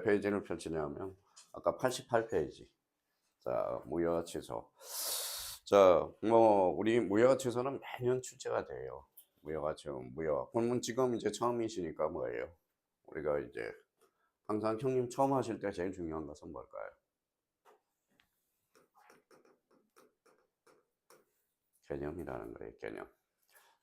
페이지를 펼치냐면 아까 88페이지. 자, 무효 취소. 자, 뭐 우리 무효 취소는 매년 출제가 돼요. 무효가 지금 무효. 그러면 지금 이제 처음이시니까 뭐예요? 우리가 이제 항상 형님 처음 하실 때 제일 중요한 것은 뭘까요? 개념이라는 거예요, 개념.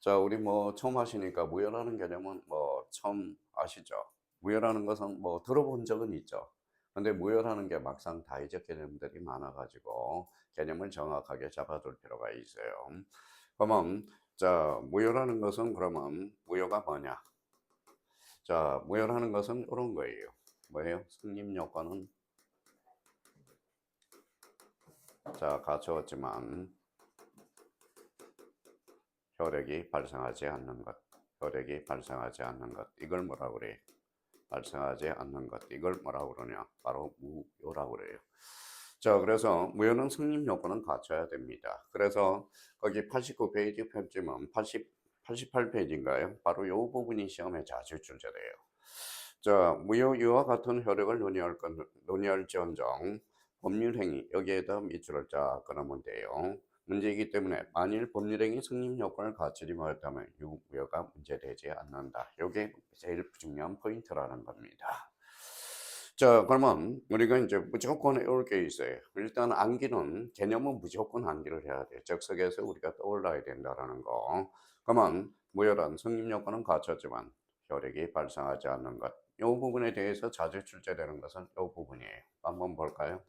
자, 우리 뭐 처음 하시니까 무효라는 개념은 뭐 처음 아시죠? 무효라는 것은 뭐 들어본 적은 있죠. 근데 무효라는 게 막상 다이제 개념들이 많아가지고 개념을 정확하게 잡아둘 필요가 있어요. 그러면 자, 무효라는 것은 그러면 무효가 뭐냐? 자, 무효라는 것은 이런 거예요. 뭐예요? 승립 요건은 자, 갖추었지만 효력이 발생하지 않는 것. 효력이 발생하지 않는 것. 이걸 뭐라고 그래? 발생하지 않는 것. 이걸 뭐라고 그러냐? 바로 무효라고 그래요. 자, 그래서 무효는 성립 요건은 갖춰야 됩니다. 그래서 거기 89페이지 펼치면 88페이지인가요? 바로 이 부분이 시험에 자주 출제돼요. 자, 무효 이와 같은 효력을 논의할지언정 법률행위 여기에다 밑줄을 쫙 끊으면 돼요. 문제이기 때문에 만일 법률행위 성립 요건을 갖추지 못하면 유무효가 문제되지 않는다. 이게 제일 중요한 포인트라는 겁니다. 자, 그러면 우리가 이제 무조건 외울 게 있어요. 일단 암기는 개념은 무조건 암기를 해야 돼. 적석에서 우리가 떠올라야 된다라는 거. 그러면 무효란 성립 요건은 갖췄지만 효력이 발생하지 않는 것. 이 부분에 대해서 자주 출제되는 것은 이 부분이에요. 한번 볼까요?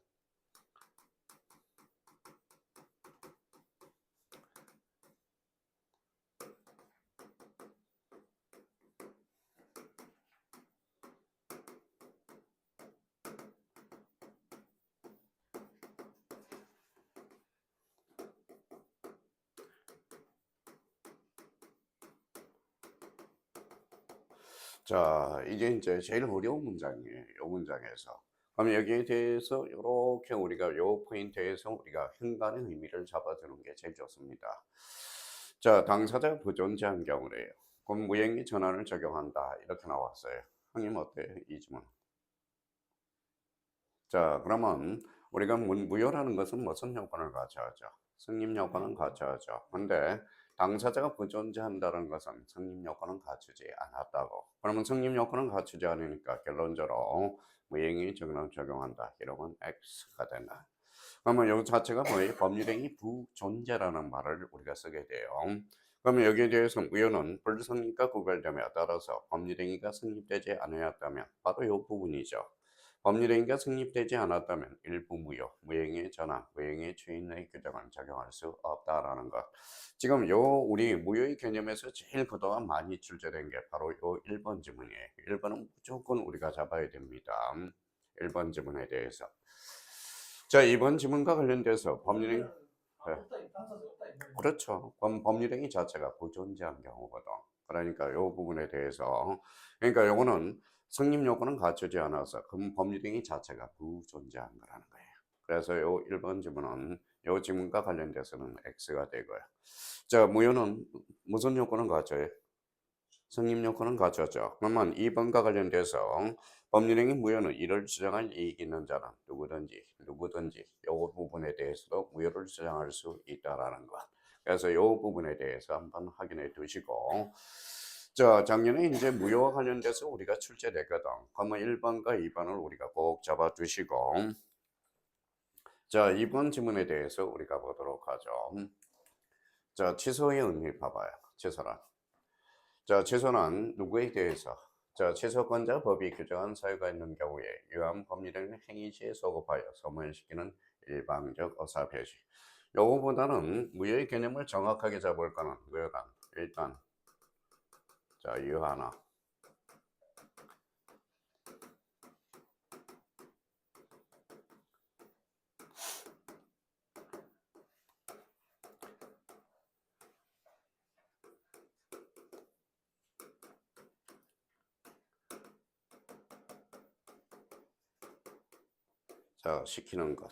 자, 이게 이제 제일 어려운 문장이에요. 이 문장에서. 그럼 여기에 대해서 이렇게 우리가 이 포인트에서 우리가 현관의 의미를 잡아주는 게 제일 좋습니다. 자, 당사자가 부존재한 경우래요. 그럼 무행위 전환을 적용한다. 이렇게 나왔어요. 형님 어때요? 이 질문. 자, 그러면 우리가 무효라는 것은 무슨 요건을 갖춰야죠? 성립 요건은 갖춰야죠. 근데 당사자가 부존재한다는 것은 성립 요건은 갖추지 않았다고. 그러면 성립 요건은 갖추지 않으니까 결론적으로 무행위 정령 적용한다. 이러면 X가 된다. 그러면 이 자체가 뭐예요? 법률행위 부존재라는 말을 우리가 쓰게 돼요. 그러면 여기에 대해서 무효는 불성립과 구별됨에 따라서 법률행위가 성립되지 않았다면 바로 이 부분이죠. 법률행위가 성립되지 않았다면 일부 무효, 무행위 전환, 무행위 추인의 규정을 적용할 수 없다라는 것. 지금 요 우리 무효의 개념에서 제일 그동안 많이 출제된 게 바로 요 1번 지문이에요. 1번은 무조건 우리가 잡아야 됩니다. 1번 지문에 대해서. 자, 2번 지문과 관련돼서 법률행위 그렇죠. 법률행위 자체가 부존재한 경우거든. 그러니까 이 부분에 대해서 그러니까 요거는 성립 요건은 갖추지 않아서 그 법률행위 자체가 부존재한 거라는 거예요. 그래서 요 1번 지문은 요 지문과 관련돼서는 X가 되고요. 자, 무효는 무슨 요건은 갖춰요? 성립 요건은 갖췄죠. 그러면 2번과 관련돼서 법률행위 무효는 이를 주장할 이익이 있는 자는 누구든지 이 부분에 대해서도 무효를 주장할 수 있다라는 것. 그래서 이 부분에 대해서 한번 확인해 두시고 자, 작년에 이제 무효와 관련돼서 우리가 출제됐거든. 그러면 1번과 2번을 우리가 꼭 잡아 두시고 자, 2번 지문에 대해서 우리가 보도록 하죠. 자, 취소의 의미 봐봐요. 취소란. 자, 취소는 누구에 대해서? 자, 취소권자 법이 규정한 사유가 있는 경우에 유한 법률행 행위시에 소급하여 소멸시키는 일방적 의사표시. 요거보다는 무효의 개념을 정확하게 잡을 거는 무효란 일단 자, 유한화. 자, 시키는 것.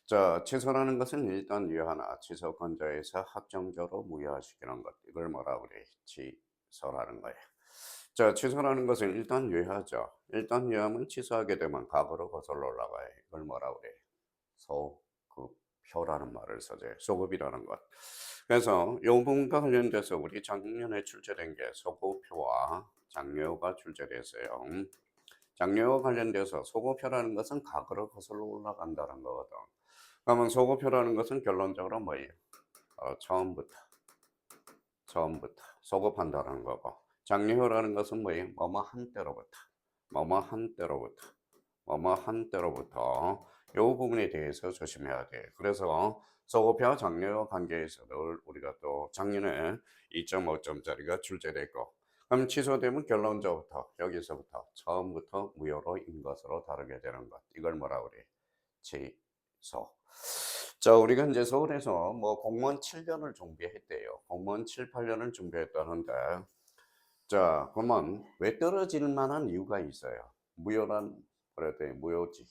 자, 취소라는 것은 일단 유한화, 취소권자에서 확정적으로 무효화시키는 것. 이걸 뭐라고 그래? 취소라는 거예요. 자, 취소라는 것은 일단 유예하죠. 일단 유예하면 취소하게 되면 과거로 거슬러 올라가요. 이걸 뭐라 그래? 소급표라는 말을 써죠. 소급이라는 것. 그래서 요 부분과 관련돼서 우리 작년에 출제된 게 소급표와 장려가 출제됐어요. 장려와 관련돼서 소급표라는 것은 과거로 거슬러 올라간다는 거거든. 그러면 소급표라는 것은 결론적으로 뭐예요? 처음부터 소급한다는 거고, 장려라는 것은 뭐예요? 뭐뭐 한 때로부터 요 부분에 대해서 조심해야 돼. 그래서 소급표와 장려와 관계에서 늘 우리가 또 작년에 2.5점짜리가 출제됐고, 그럼 취소되면 결론적부터 여기서부터 처음부터 무효로 인 것으로 다루게 되는 것. 이걸 뭐라 그래? 취소. 자, 우리가 이제 서울에서 뭐 공무원 7년을 준비했대요. 공무원 7, 8년을 준비했다는데, 자, 그러면 왜 떨어질 만한 이유가 있어요. 무효란, 그랬더니 무효지.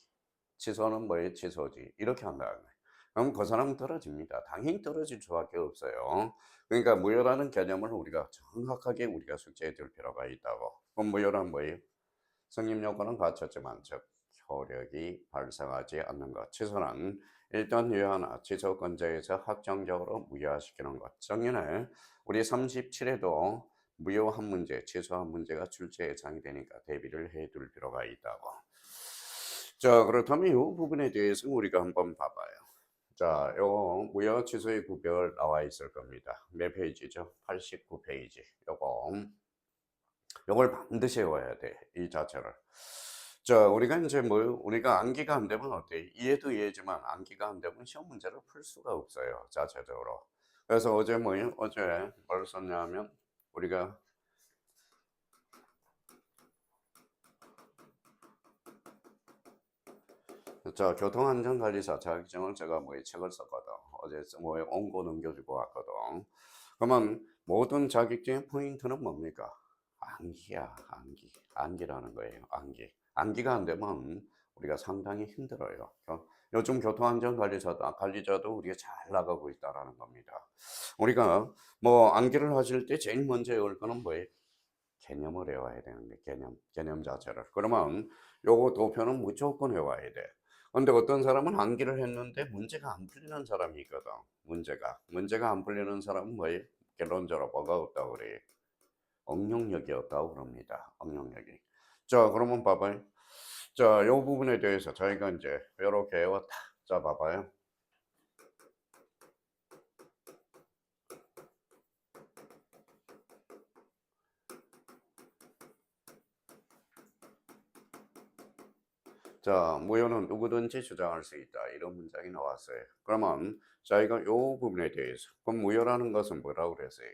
취소는 뭐예요? 취소지. 이렇게 한다는 거예요. 그럼 그 사람은 떨어집니다. 당연히 떨어질 수밖에 없어요. 그러니까 무효라는 개념을 우리가 정확하게 우리가 숙지해 둘 필요가 있다고. 그럼 무효란 뭐예요? 성립 요건은 갖췄지만 즉 효력이 발생하지 않는 것. 취소는 일단 유효하나 취소권자에서 확정적으로 무효화시키는 것. 작년에 우리 37에도 무효한 문제, 취소한 문제가 출제 예상이 되니까 대비를 해둘 필요가 있다고. 자, 그렇다면 이 부분에 대해서 우리가 한번 봐봐요. 자, 요 무효 취소의 구별 나와 있을 겁니다. 몇 페이지죠? 89페이지. 요걸 반드시 외워야 돼. 이 자체를. 자, 우리가 이제 뭐 우리가 암기가 안 되면 어때? 이해도 이해지만 암기가 안 되면 시험 문제를 풀 수가 없어요. 자체적으로. 그래서 어제 뭐예요? 어제 뭘 썼냐면 우리가 자, 교통안전관리사 자격증을 제가 뭐 책을 썼거든. 어제 뭐 원고 넘겨주고 왔거든. 그러면 모든 자격증의 포인트는 뭡니까? 암기야, 암기. 암기라는 거예요. 암기. 암기가 안 되면 우리가 상당히 힘들어요. 요즘 관리자도 우리가 잘 나가고 있다라는 겁니다. 우리가 뭐 암기를 하실 때 제일 먼저 외울 거는 뭐예요? 개념을 외워야 되는데, 개념 자체를. 그러면 요거 도표는 무조건 외워야 돼. 근데 어떤 사람은 암기를 했는데 문제가 안 풀리는 사람이 있거든. 문제가 안 풀리는 사람은 뭐예요? 결론적으로 뭐가 없다고 그래? 응용력이 없다고 그럽니다. 응용력이. 자, 그러면 봐봐요. 자, 요 부분에 대해서 저희가 이제 요렇게 외웠다. 자, 봐봐요. 자, 무효는 누구든지 주장할 수 있다. 이런 문장이 나왔어요. 그러면 저희가 요 부분에 대해서 그럼 무효라는 것은 뭐라고 그랬어요?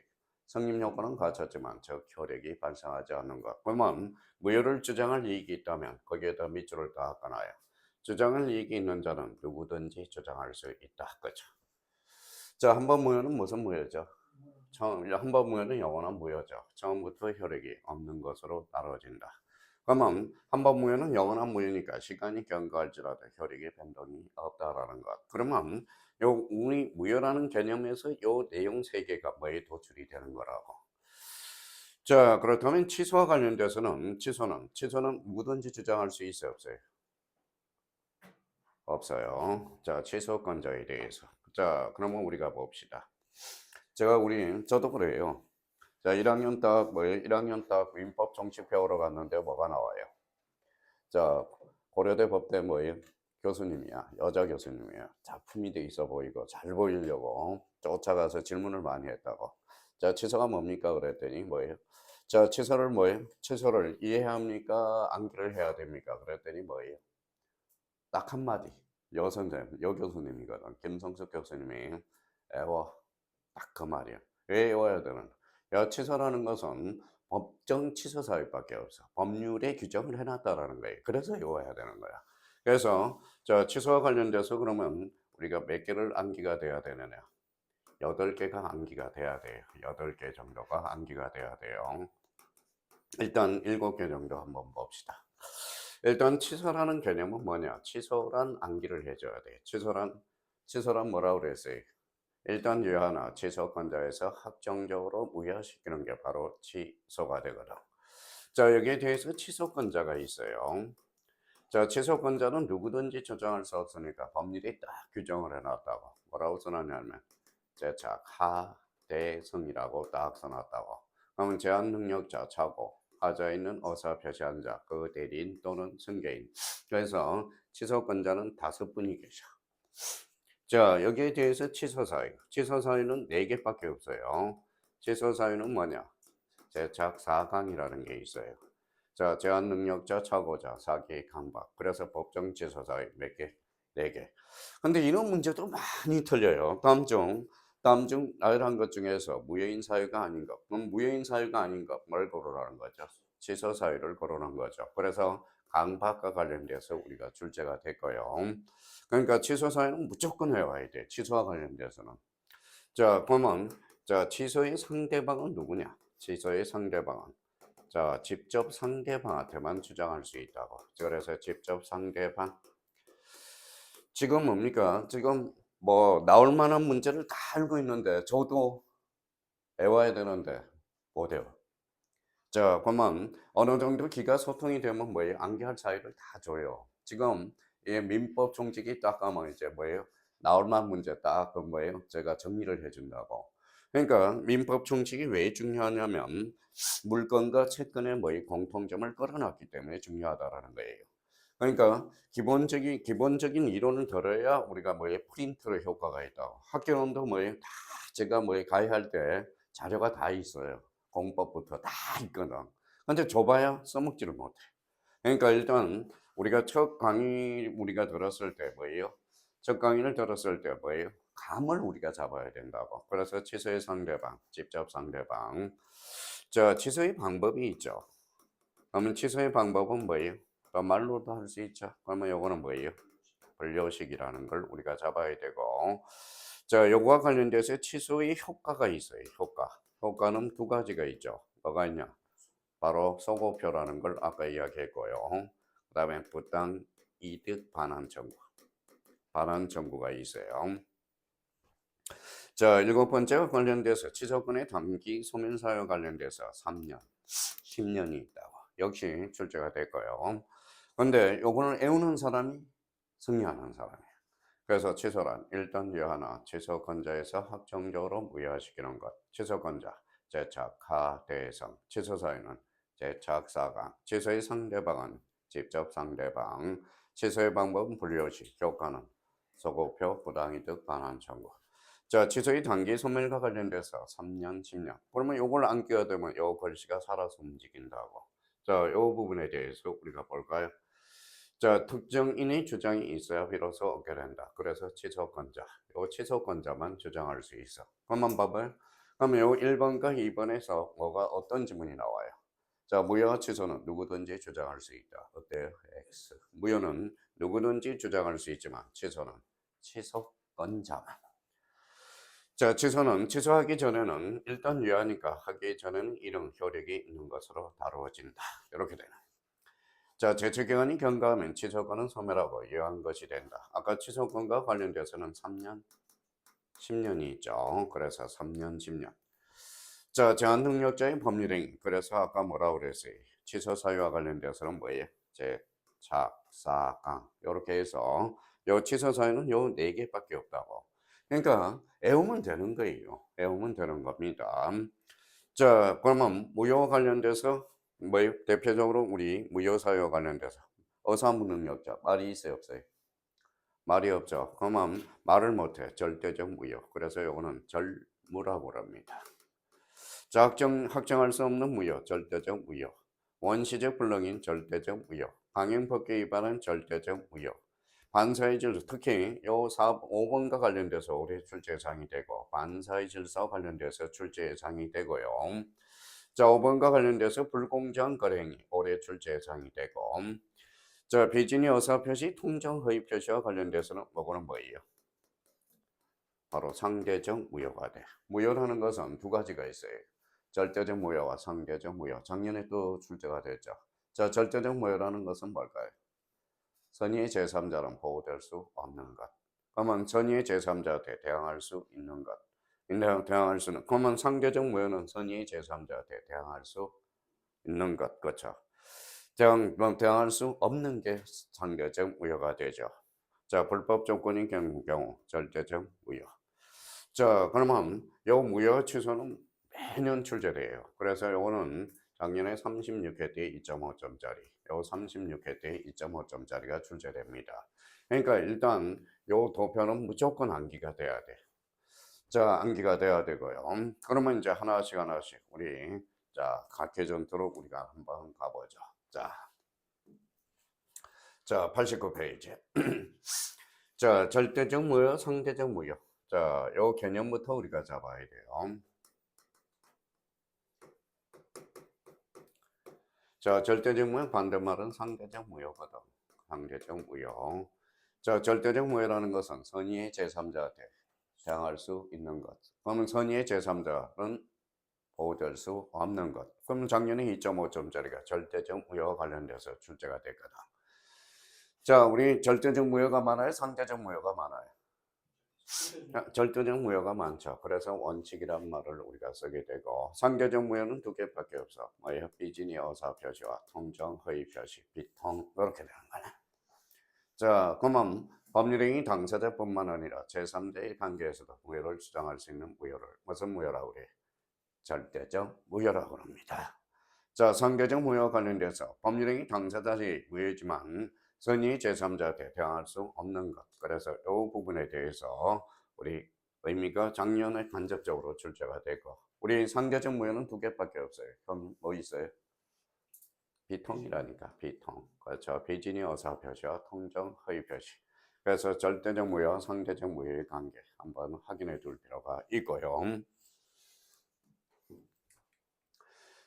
성립 요건은 갖췄지만 즉 효력이 발생하지 않는 것. 그러면 무효를 주장할 이익이 있다면 거기에다 밑줄을 다 긋어놔요. 주장할 이익이 있는 자는 누구든지 주장할 수 있다. 그죠? 자, 한번 무효는 무슨 무효죠? 한번 무효는 영원한 무효죠. 처음부터 효력이 없는 것으로 다뤄진다. 그러면 한번 무효는 영원한 무효니까 시간이 경과할지라도 효력의 변동이 없다라는 것. 그러면 요 우리 무효라는 개념에서 요 내용 세 개가 뭐에 도출이 되는 거라고. 자, 그렇다면 취소와 관련돼서는 취소는 누구든지 주장할 수 있어요, 없어요? 없어요. 자, 취소권자에 대해서. 자, 그러면 우리가 봅시다. 저도 그래요. 자, 1학년 딱 뭐예요? 1학년 딱 민법 정식 배우러 갔는데 뭐가 나와요? 자, 고려대 법대 뭐예요? 교수님이야. 여자 교수님이야. 작품이 돼 있어 보이고 잘 보이려고 쫓아가서 질문을 많이 했다고. 자, 취소가 뭡니까? 그랬더니 뭐예요? 자, 취소를 뭐예요? 취소를 이해합니까? 암기를 해야 됩니까? 그랬더니 뭐예요? 딱 한마디. 여 교수님이거든. 김성숙 교수님이 애워. 딱 그 말이야. 왜 외워야 되는? 야, 취소라는 것은 법정 취소 사유밖에 없어. 법률에 규정을 해놨다라는 거예요. 그래서 외워야 되는 거야. 그래서 자, 취소와 관련돼서 그러면 우리가 몇 개를 암기가 돼야 되느냐? 8개가 암기가 돼야 돼요. 8개 정도가 암기가 돼야 돼요. 일단 7개 정도 한번 봅시다. 일단 취소라는 개념은 뭐냐? 취소란 암기를 해줘야 돼. 취소란 뭐라고 그랬어요? 일단 유효하나 취소권자에서 확정적으로 무효시키는 게 바로 취소가 되거든. 자, 여기에 대해서 취소권자가 있어요. 자, 취소권자는 누구든지 조정할 수 없으니까 법률이 딱 규정을 해놨다고. 뭐라고 써놨냐면 제착 하대성이라고 딱 써놨다고. 그러면 제한 능력자 차고 하자에 있는 의사 표시한 자, 그 대리인 또는 승계인. 그래서 취소권자는 5분이 계셔. 자, 여기에 대해서 취소 사유. 취소 사유는 4개밖에 없어요. 취소 사유는 뭐냐? 제착 사강이라는 게 있어요. 자, 제한 능력자, 차고자, 사기, 강박. 그래서 법정 취소 사유 몇 개? 4개. 근데 이런 문제도 많이 틀려요. 다음 중 나열한 것 중에서 무효인 사유가 아닌 것. 그럼 무효인 사유가 아닌 것, 뭘 거론하는 거죠? 취소 사유를 거론한 거죠. 그래서 강박과 관련돼서 우리가 출제가 됐고요. 그러니까 취소 사유는 무조건 외워야 돼. 취소와 관련돼서는. 자, 그러면 자, 취소의 상대방은 누구냐? 취소의 상대방은 자, 직접 상대방한테만 주장할 수 있다고. 그래서 직접 상대방. 지금 뭡니까? 지금 뭐 나올 만한 문제를 다 알고 있는데 저도 외워야 되는데 못해요. 자, 그러면 어느 정도 기가 소통이 되면 뭐예요? 암기할 사유를 다 줘요. 지금 이 민법 총칙이 딱 가면 이제 뭐예요? 나올 만한 문제 딱 그 뭐예요? 제가 정리를 해준다고. 그러니까 민법 총칙이 왜 중요하냐면 물건과 채권의 뭐의 공통점을 끌어놨기 때문에 중요하다라는 거예요. 그러니까 기본적인 이론을 들어야 우리가 뭐에 프린트의 효과가 있다고. 학교론도 뭐에 다 제가 뭐에 가입할 때 자료가 다 있어요. 공법부터 다 있거든. 근데 줘봐야 써먹지를 못해. 그러니까 일단 우리가 첫 강의 우리가 들었을 때 뭐예요? 첫 강의를 들었을 때 뭐예요? 감을 우리가 잡아야 된다고. 그래서 취소의 상대방, 직접 상대방. 자, 취소의 방법이 있죠. 그러면 취소의 방법은 뭐예요? 또 말로도 할 수 있죠. 그러면 요거는 뭐예요? 분료식이라는 걸 우리가 잡아야 되고. 자, 요거와 관련돼서 취소의 효과가 있어요. 효과는 2가지가 있죠. 뭐가 있냐? 바로 소고표라는 걸 아까 이야기했고요. 그 다음에 부당 이득 반환 청구가 있어요. 자, 7번째가 관련돼서 취소권의 단기 소멸 사유와 관련돼서 3년, 10년이 있다고. 역시 출제가 됐고요. 근데 요거는 외우는 사람이 승리하는 사람이에요. 그래서 취소란 일단 유하나 취소권자에서 확정적으로 무효화시키는 것. 취소권자, 제착, 하, 대상. 취소 사유는 제착, 사강. 취소의 상대방은 직접 상대방. 취소의 방법은 분류식. 효과는 소고표, 부당이득, 반환 청구. 자, 취소의 단기 소멸과 관련돼서 3년, 10년. 그러면 요걸 안 끼워두면 요 글씨가 살아서 움직인다고. 자, 요 부분에 대해서 우리가 볼까요? 자, 특정인의 주장이 있어야 비로소 얻게 된다. 그래서 취소권자. 요 취소권자만 주장할 수 있어. 그만 봐봐요. 그러면 요 1번과 2번에서 뭐가 어떤 지문이 나와요? 자, 무효 취소는 누구든지 주장할 수 있다. 어때요? X. 무효는 누구든지 주장할 수 있지만 취소는 취소권자만. 자, 취소는 취소하기 전에는 일단 유효하니까 하기 전에는 이런 효력이 있는 것으로 다루어진다. 이렇게 되는. 자, 제출기간이 경과하면 취소권은 소멸하고 유효한 것이 된다. 아까 취소권과 관련돼서는 3년, 10년이 있죠. 그래서 3년, 10년. 자, 제한능력자의 법률행위. 그래서 아까 뭐라고 그랬어요? 취소 사유와 관련돼서는 뭐예요? 제착, 사강. 이렇게 해서 요 취소 사유는 요 4개밖에 없다고. 그러니까 외우면 되는 거예요. 외우면 되는 겁니다. 자, 그러면 무효와 관련돼서 뭐예요? 대표적으로 우리 무효 사유와 관련돼서 어사무능력자 말이 있어요, 없어요? 말이 없죠. 그러면 말을 못해. 절대적 무효. 그래서 요거는 절무라고 합니다. 자, 확정할 수 없는 무효, 절대적 무효. 원시적 불능인 절대적 무효. 방행법규 위반은 절대적 무효. 반사의 질서, 특히 요 5번과 관련돼서 올해 출제 예상이 되고 반사의 질서와 관련돼서 출제 예상이 되고요. 자, 5번과 관련돼서 불공정한 거래행위 올해 출제 예상이 되고 자, 비진의 의사표시 통정 허위 표시와 관련돼서는 뭐고는 뭐예요? 바로 상대적 무효가 돼. 무효라는 것은 2가지가 있어요. 절대적 무효와 상대적 무효. 작년에 또 출제가 됐죠. 자, 절대적 무효라는 것은 뭘까요? 선의의 제3자는 보호될 수 없는 것. 그러면 선의의 제3자한테 대항할 수 있는 것. 대항할 수는. 그러면 상대적 무효는 선의의 제3자한테 대항할 수 있는 것, 그렇죠. 대항할 수 없는 게 상대적 무효가 되죠. 자, 불법 조건인 경우 절대적 무효. 자, 그러면 요 무효 취소는 매년 출제돼요. 그래서 요거는 작년에 36회 때 2.5점짜리, 요 36회 때 2.5점짜리가 출제됩니다. 그러니까 일단 요 도표는 무조건 암기가 돼야 돼. 자, 암기가 돼야 되고요. 그러면 이제 하나씩 우리 자, 각계전투로 우리가 한번 가보죠. 자, 89페이지. 자, 절대적 무효, 상대적 무효. 자, 요 개념부터 우리가 잡아야 돼요. 자, 절대적 무효 반대말은 상대적 무효거든. 상대적 무효. 자, 절대적 무효라는 것은 선의의 제3자한테 대항할 수 있는 것. 그러면 선의의 제3자는 보호될 수 없는 것. 그럼 작년에 2.5점짜리가 절대적 무효와 관련돼서 출제가 됐거든. 자, 우리 절대적 무효가 많아요? 상대적 무효가 많아요? 절대적 무효가 많죠. 그래서 원칙이란 말을 우리가 쓰게 되고, 상대적 무효는 두 개밖에 없어. 뭐예요? 비진이 어사 표시와 통정 허위 표시, 비통 이렇게 되는 거네. 자, 그러면 법률행위 당사자뿐만 아니라 제3자의 관계에서도 무효를 주장할 수 있는 무효를 무슨 무효라고 그래? 절대적 무효라고 합니다. 자, 상대적 무효와 관련돼서 법률행위 당사자의 무효지만 선의 제3자한테 대항할 수 없는 것. 그래서 이 부분에 대해서 우리 의미가 작년에 간접적으로 출제가 되고, 우리 상대적 무효는 두 개밖에 없어요. 그럼 뭐 있어요? 비통이라니까, 비통. 그렇죠. 비진이 어사 표시와 통정 허위 표시. 그래서 절대적 무효와 상대적 무효의 관계 한번 확인해 둘 필요가 있고요.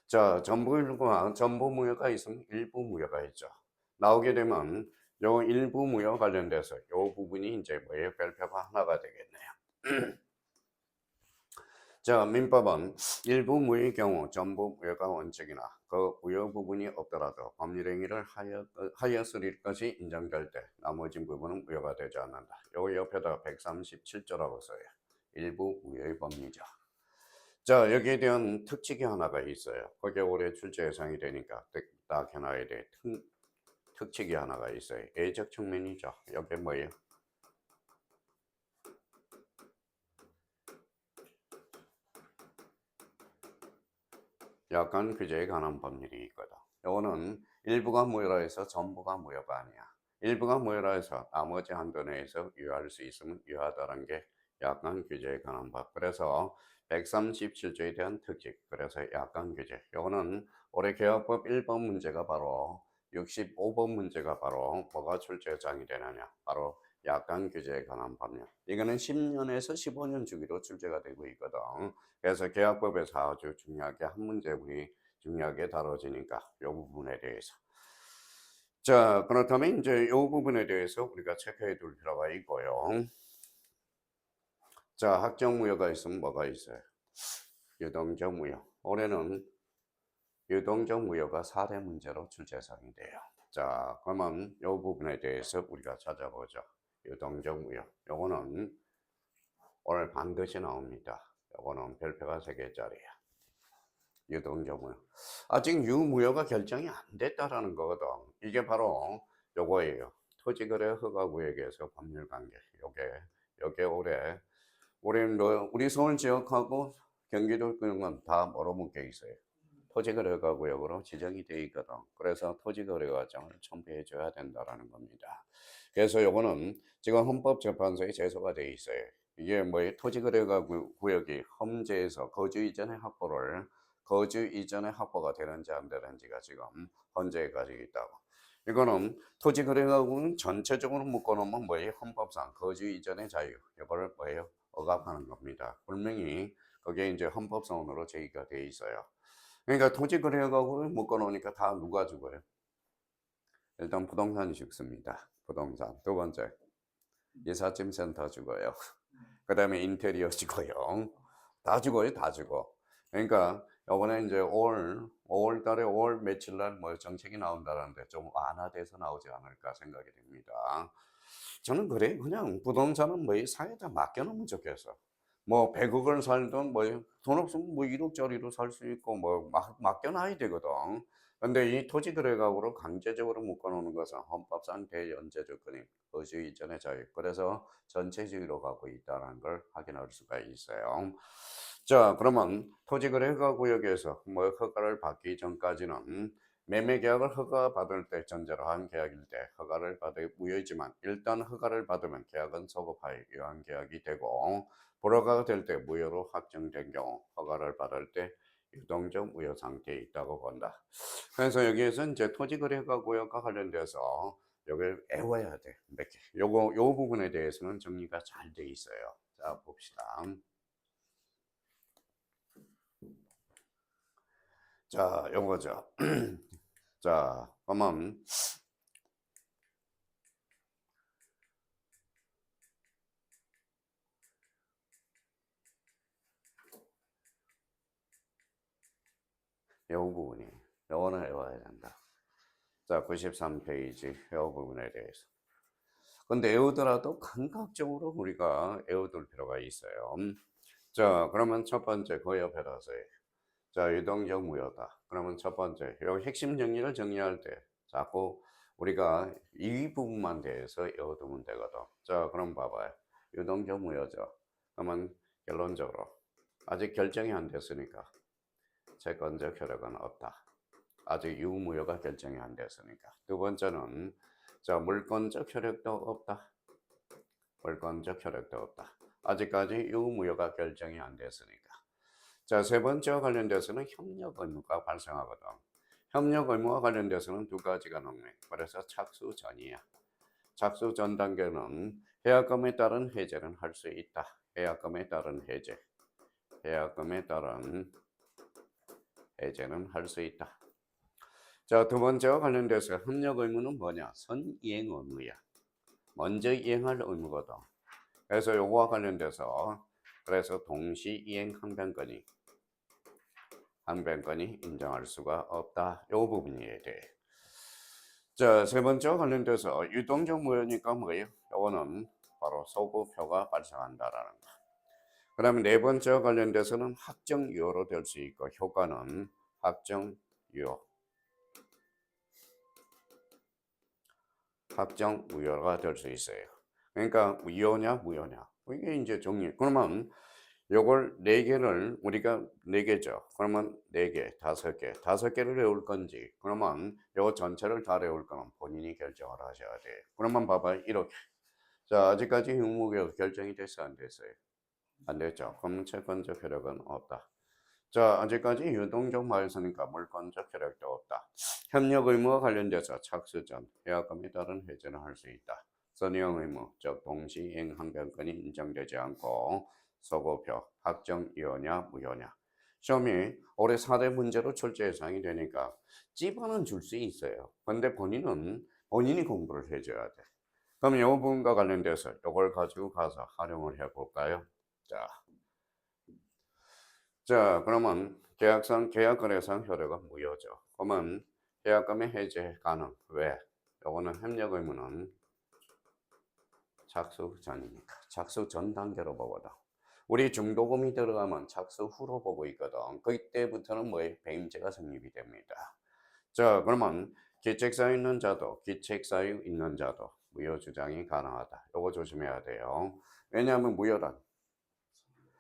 자, 전부 무효가 있으면 일부 무효가 있죠. 나오게 되면 요 일부 무효 관련돼서 요 부분이 이제 뭐예요? 별표가 하나가 되겠네요. 자, 민법은 일부 무효의 경우 전부 무효가 원칙이나 그 무효 부분이 없더라도 법률행위를 하였을 것이 인정될 때 나머지 부분은 무효가 되지 않는다. 요 옆에다 137조라고 써요. 일부 무효의 법리죠. 자, 여기에 대한 특칙이 하나가 있어요. 그게 올해 출제 예상이 되니까 딱 해놔야 돼. 특칙이 하나가 있어요. 예적 측면이죠. 여기 뭐예요? 약관 규제에 관한 법률이 있거든. 이거는 일부가 무효라 해서 전부가 무효가 아니야. 일부가 무효라 해서 나머지 한도 내에서 유효할 수 있으면 유효하다는 게 약관 규제에 관한 법. 그래서 137조에 대한 특칙. 그래서 약관 규제. 이거는 올해 개혁법 1번 문제가 바로 65번 문제가 바로 뭐가 출제 예상이 되느냐. 바로 약관 규제에 관한 법률. 이거는 10년에서 15년 주기로 출제가 되고 있거든. 그래서 계약법에서 아주 중요하게 한 문제분이 중요하게 다뤄지니까 이 부분에 대해서. 자, 그렇다면 이제 이 부분에 대해서 우리가 체크해 둘 필요가 있고요. 자, 학적 무효가 있으면 뭐가 있어요? 유동적 무효. 올해는 유동적 무효가 4대 문제로 출제상이 돼요. 자, 그러면 이 부분에 대해서 우리가 찾아보죠. 유동적 무효. 요거는 오늘 반드시 나옵니다. 요거는 별표가 3개짜리야. 유동적 무효. 아직 유무효가 결정이 안 됐다라는 거거든. 이게 바로 요거예요. 토지거래 허가구역에서 법률관계. 요게 올해 우리 서울 지역하고 경기도 그런 건 다 뭐로 묶여 있어요. 토지거래 허가구역으로 지정이 돼 있거든. 그래서 토지거래 과정을 첨부해 줘야 된다라는 겁니다. 그래서 요거는 지금 헌법재판소에 제소가 돼 있어요. 이게 뭐예요? 토지거래가 구역이 험지에서 거주 이전에 확보가 되는지 안 되는지가 지금 헌재에 가지고 있다고. 이거는 토지거래가구는 전체적으로 묶어놓으면 뭐예요? 헌법상 거주 이전의 자유. 이거를 뭐예요? 억압하는 겁니다. 분명히 거기에 이제 헌법상으로 제기가 돼 있어요. 그러니까 토지거래가구를 묶어놓으니까 다 누가 죽어요? 일단 부동산이 죽습니다. 부동산. 두 번째, 이삿짐센터 죽어요. 그 다음에 인테리어 죽어요. 다 죽어요, 다 죽어. 그러니까 요번에 이제 5월 달에 5월 며칠 날 뭐 정책이 나온다는데 좀 완화돼서 나오지 않을까 생각이 됩니다. 저는 그래, 그냥 부동산은 뭐 이 사회에다 맡겨놓으면 좋겠어. 뭐 100억을 살든 뭐 돈 없으면 뭐 1억짜리로 살 수 있고 뭐 맡겨놔야 되거든. 근데 이 토지거래가구를 강제적으로 묶어놓는 것은 헌법상 대연체 조건인 거주 이전의 자유. 그래서 전체주의로 가고 있다는 걸 확인할 수가 있어요. 자, 그러면 토지거래가구역에서 뭐 허가를 받기 전까지는 매매 계약을 허가 받을 때 전제로 한 계약일 때 허가를 받을 무효이지만 일단 허가를 받으면 계약은 소급하여 유한 계약이 되고 불허가가 될 때 무효로 확정된 경우 허가를 받을 때 유동적 무효 상태에 있다고 본다. 그래서 여기에서 이제 토지거래가 구역과 관련돼서 여기를 외워야 돼. 몇 개. 요 부분에 대해서는 정리가 잘 돼 있어요. 자, 봅시다. 자, 요거죠. 자, 그러면 요 부분이 요거는 외워야 된다. 자, 93페이지 요 부분에 대해서. 근데 외우더라도 감각적으로 우리가 외워둘 필요가 있어요. 자, 그러면 첫 번째 그 옆에다서 자, 유동적 무효다. 그러면 첫 번째 요 핵심 정리를 정리할 때 자꾸 우리가 이 부분만 대해서 외워두면 되거든. 자, 그럼 봐봐요. 유동적 무효죠. 그러면 결론적으로 아직 결정이 안 됐으니까 채권적 효력은 없다. 아직 유무효가 결정이 안 됐으니까. 두 번째는 자, 물권적 효력도 없다. 물권적 효력도 없다. 아직까지 유무효가 결정이 안 됐으니까. 자, 세 번째와 관련돼서는 협력 의무가 발생하거든. 협력 의무와 관련돼서는 두 가지가 논해. 그래서 착수 전이야. 착수 전 단계는 계약금에 따른 해제는 할 수 있다. 계약금에 따른 해제. 계약금에 따른 해제는 할 수 있다. 자, 두 번째와 관련돼서 협력 의무는 뭐냐? 선이행 의무야. 먼저 이행할 의무거든. 그래서 요거와 관련돼서 그래서 동시 이행 항변권이 인정할 수가 없다. 요 부분이에 대해. 자, 세 번째와 관련돼서 유동적 무효니까 뭐예요? 요거는 바로 소급효가 발생한다라는 거. 그다음에 네 번째와 관련돼서는 확정 유효로 될 수 있고 효과는 확정 유효. 확정 무효가 될 수 있어요. 그러니까 유효냐 무효냐. 이게 이제 정리. 그러면 요걸 네 개를 우리가 네 개죠. 그러면 네 개, 다섯 개를 외울 건지, 그러면 요 전체를 다 외울 거는 본인이 결정을 하셔야 돼. 그러면 봐봐 이렇게. 자, 아직까지 유무가 결정이 됐어 안 됐어요? 안 됐죠. 그럼 채권적 효력은 없다. 자, 아직까지 유동적 말소니까 물권적 효력도 없다. 협력 의무와 관련돼서 착수 전 계약금에 따른 해제는 할 수 있다. 선의용 의무, 즉 동시행 항변권이 인정되지 않고 소급효, 확정 유효냐 무효냐. 시험이 올해 4대 문제로 출제 예상이 되니까 찝어는 줄 수 있어요. 근데 본인이 공부를 해줘야 돼. 그럼 이 부분과 관련돼서 이걸 가지고 가서 활용을 해볼까요? 그러면 계약상 계약거래상 효력은 무효죠. 그러면 계약금의 해제 가능. 왜? 요거는 협력 의무는 착수 전이니까. 착수 전 단계로 보거든. 우리 중도금이 들어가면 착수 후로 보고 있거든. 그때부터는 뭐에 배임죄가 성립이 됩니다. 자, 그러면 기책사유 있는 자도 무효 주장이 가능하다. 요거 조심해야 돼요. 왜냐하면 무효란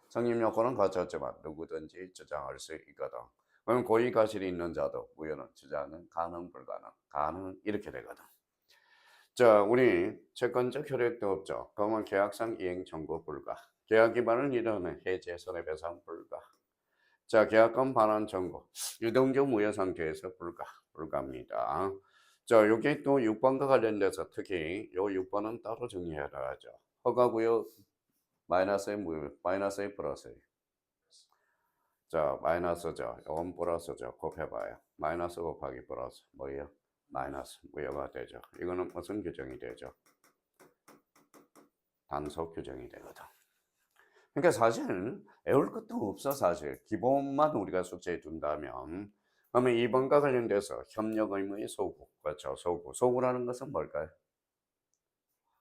성립 요건은 갖췄지만 누구든지 주장할 수 있거든. 그럼 고의 가실이 있는 자도 무효는 주장은 가능 불가능 가능 이렇게 되거든. 자, 우리 채권적 효력도 없죠. 그러면 계약상 이행 청구 불가. 계약 기반을 이루는 해제 손해배상 불가. 자, 계약금 반환 청구. 유동적 무효 상태에서 불가입니다. 자, 요게 또 6번과 관련돼서 특히 요 6번은 따로 정리해야 하죠. 허가구역 마이너스의 무효, 마이너스의 플러스. 자, 마이너스죠. 이건 플러스죠. 곱해봐요. 마이너스 곱하기 플러스. 뭐예요? 마이너스. 무효가 되죠. 이거는 무슨 규정이 되죠? 단속 규정이 되거든. 그러니까 사실 외울 것도 없어 사실. 기본만 우리가 숙제해 둔다면. 그러면 2번과 관련돼서 협력 의무의 소구. 그렇죠. 소구. 소구라는 것은 뭘까요?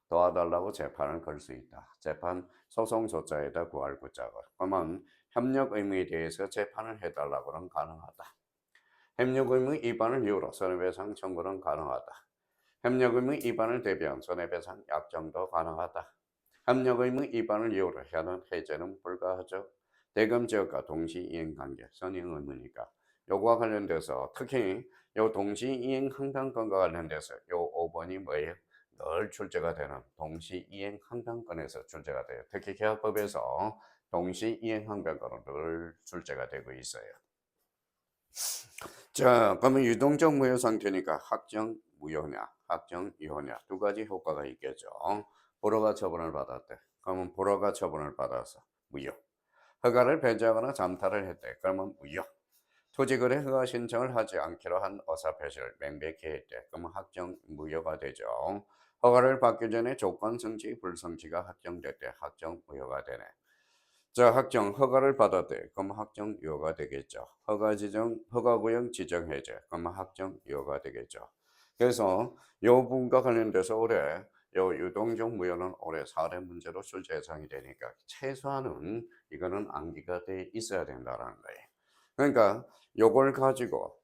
도와달라고 재판을 걸 수 있다. 재판 소송 조자에다 구할 구자고. 그러면 협력 의무에 대해서 재판을 해달라고는 가능하다. 협력 의무 위반을 이유로 손해배상 청구는 가능하다. 협력 의무 위반을 대비한 손해배상 약정도 가능하다. 협력 의무 위반을 이유로 하는 해제는 불가하죠. 대금 지역과 동시 이행 관계, 선행 의무니까. 요거와 관련돼서 특히 요 동시 이행 항변권과 관련돼서 요 5번이 뭐예요? 늘 출제가 되는 동시 이행 항변권에서 출제가 돼요. 특히 계약법에서 동시 이행 항변권은 늘 출제가 되고 있어요. 자, 그러면 유동적 무효 상태니까 확정 무효냐, 확정 유효냐 두 가지 효과가 있겠죠. 불허가 처분을 받았대. 그러면 불허가 처분을 받아서 무효. 허가를 배제하거나 잠탈을 했대. 그러면 무효. 토지거래 허가 신청을 하지 않기로 한 의사표시를 명백히 했대. 그러면 확정 무효가 되죠. 허가를 받기 전에 조건 성취, 불성취가 확정됐대. 확정 무효가 되네. 자, 확정 허가를 받았대. 그럼 확정 유효가 되겠죠. 허가 지정, 허가 구역 지정 해제. 그럼 확정 유효가 되겠죠. 그래서 요 부분과 관련돼서 올해 요 유동적 무효는 올해 사례 문제로 출제 예상이 되니까 최소한은 이거는 암기가 돼 있어야 된다라는 거예요. 그러니까 요걸 가지고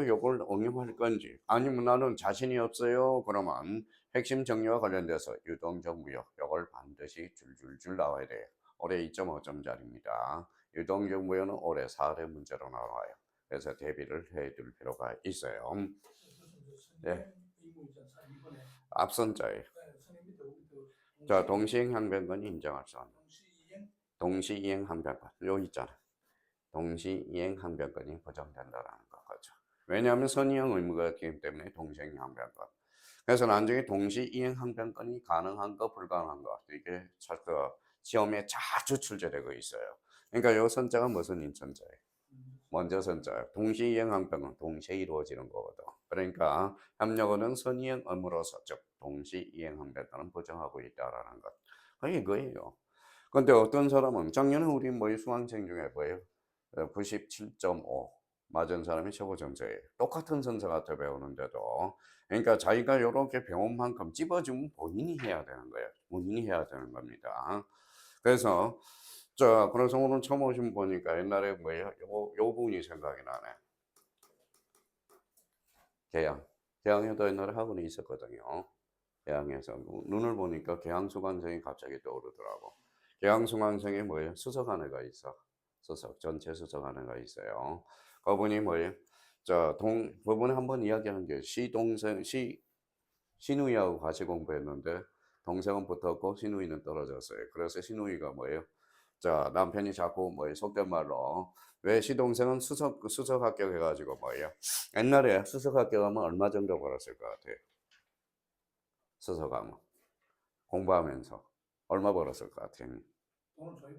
요걸 응용할 건지 아니면 나는 자신이 없어요. 그러면 핵심 정리와 관련돼서 유동적 무효 요걸 반드시 줄줄줄 나와야 돼요. 올해 2.5점짜리입니다. 유동적 무효는 올해 4대 문제로 나와요. 그래서 대비를 해둘 필요가 있어요. 네. 앞선 자에. 자, 동시행 항변권이 인정할 수 없는. 동시이행 항변권. 여기 있잖아. 동시이행 항변권이 보장된다라는 거죠. 왜냐하면 선의형 의무가 있기 때문에 동시행 항변권. 그래서 나중에 동시이행 항변권이 가능한 거 불가능한 거 이게 시험에 자주 출제되고 있어요. 그러니까 요 선자가 무슨 인천자예요? 먼저 선자. 동시이행 항변은 동시에 이루어지는 거거든. 그러니까 협력어는 선의형 의무로서 즉 동시이행 항변권은 보장하고 있다라는 것. 그게 이거예요. 근데 어떤 사람은 작년에 우리 뭐 수강생 중에 뭐예요? 97.5 맞은 사람이 최고 점수예요. 똑같은 선서 같아 배우는데도. 그러니까 자기가 이렇게 배운 만큼 찝어주면 본인이 해야 되는 거예요. 본인이 해야 되는 겁니다. 그래서 자, 그래서 오늘 처음 오신 보니까 옛날에 뭐예요? 요 부분이 생각이 나네. 계양. 계양에도 옛날에 학원이 있었거든요. 계양에서 눈을 보니까 계양수강생이 갑자기 떠오르더라고. 계양수강생이 뭐예요? 수석한 애가 있어. 수석, 전체 수석한 애가 있어요. 그분이 뭐예요? 자, 그분이 한번 이야기한 게 시누이하고 같이 공부했는데 동생은 붙었고 시누이는 떨어졌어요. 그래서 시누이가 뭐예요? 자, 남편이 자꾸 뭐예요? 속된 말로 왜 시동생은 수석 합격해가지고 뭐예요? 옛날에 수석 합격하면 얼마 정도 벌었을 것 같아요? 수석하면 공부하면서 얼마 벌었을 것 같아요? 돈을 줘요?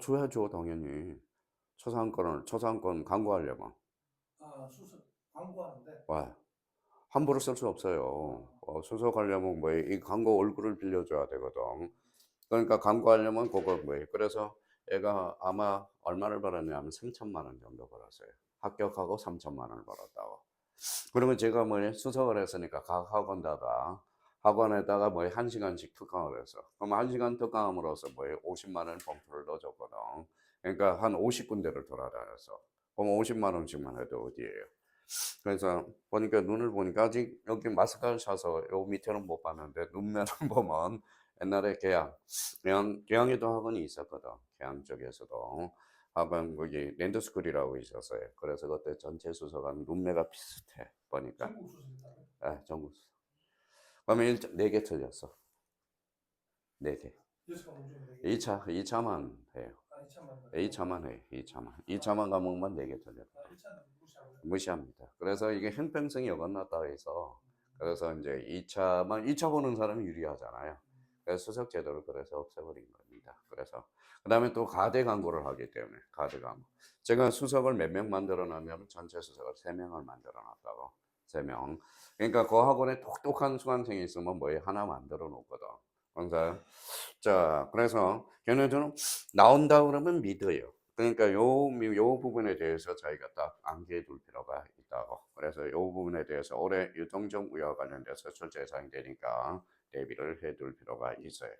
줘야죠 당연히. 초상권 광고하려면. 수석 광고하는데. 와, 함부로 쓸 수 없어요. 수석하려면 뭐 이 광고 얼굴을 빌려줘야 되거든. 그러니까 광고하려면 그거 뭐예요? 그래서 애가 아마 얼마를 벌었냐면 3천만 원 정도 벌었어요. 합격하고 3천만 원을 벌었다고. 그러면 제가 뭐 수석을 했으니까 각 학원에다가 뭐 1시간씩 특강을 해서 그럼 1시간 특강함으로써 뭐 50만 원 봉투를 넣어줬거든. 그러니까 한 50군데를 돌아다녔어. 그럼 50만 원씩만 해도 어디예요? 그래서 보니까 눈을 보니까 아직 여기 마스크를 사서 요 밑에는 못 봤는데 눈면을 보면 옛날에 계양에도 학원이 있었거든. 계양 쪽에서도 학원 거기 랜드스쿨이라고 있었어요. 그래서 그때 전체 수석한 룸메가 비슷해 보니까. 전국 수석이다. 네, 전국 수석. 그러면 4개 틀렸어. 4개. 2차만 해요. 2차만 해. 2차만 과목만 4개 틀렸다. 무시합니다. 그래서 이게 형평성이 어긋났다 해서 그래서 이제 2차 보는 사람이 유리하잖아요. 그래서 수석 제도를 그래서 없애버린 겁니다. 그래서 그다음에 또 가대 광고를 하기 때문에 가대 광고. 제가 수석을 몇 명 만들어 놨냐면 전체 수석을 3명을 만들어 놨다고. 3명. 그러니까 그 학원에 똑똑한 수강생이 있으면 뭐에 하나 만들어 놓거든. 그래서 자, 그래서 걔네들은 나온다 그러면 믿어요. 그러니까 요 부분에 대해서 저희가 딱 암기해 둘 필요가 있다고. 그래서 요 부분에 대해서 올해 유동적 우려와 관련돼서 출제 예상이 되니까 대비를 해 둘 필요가 있어요.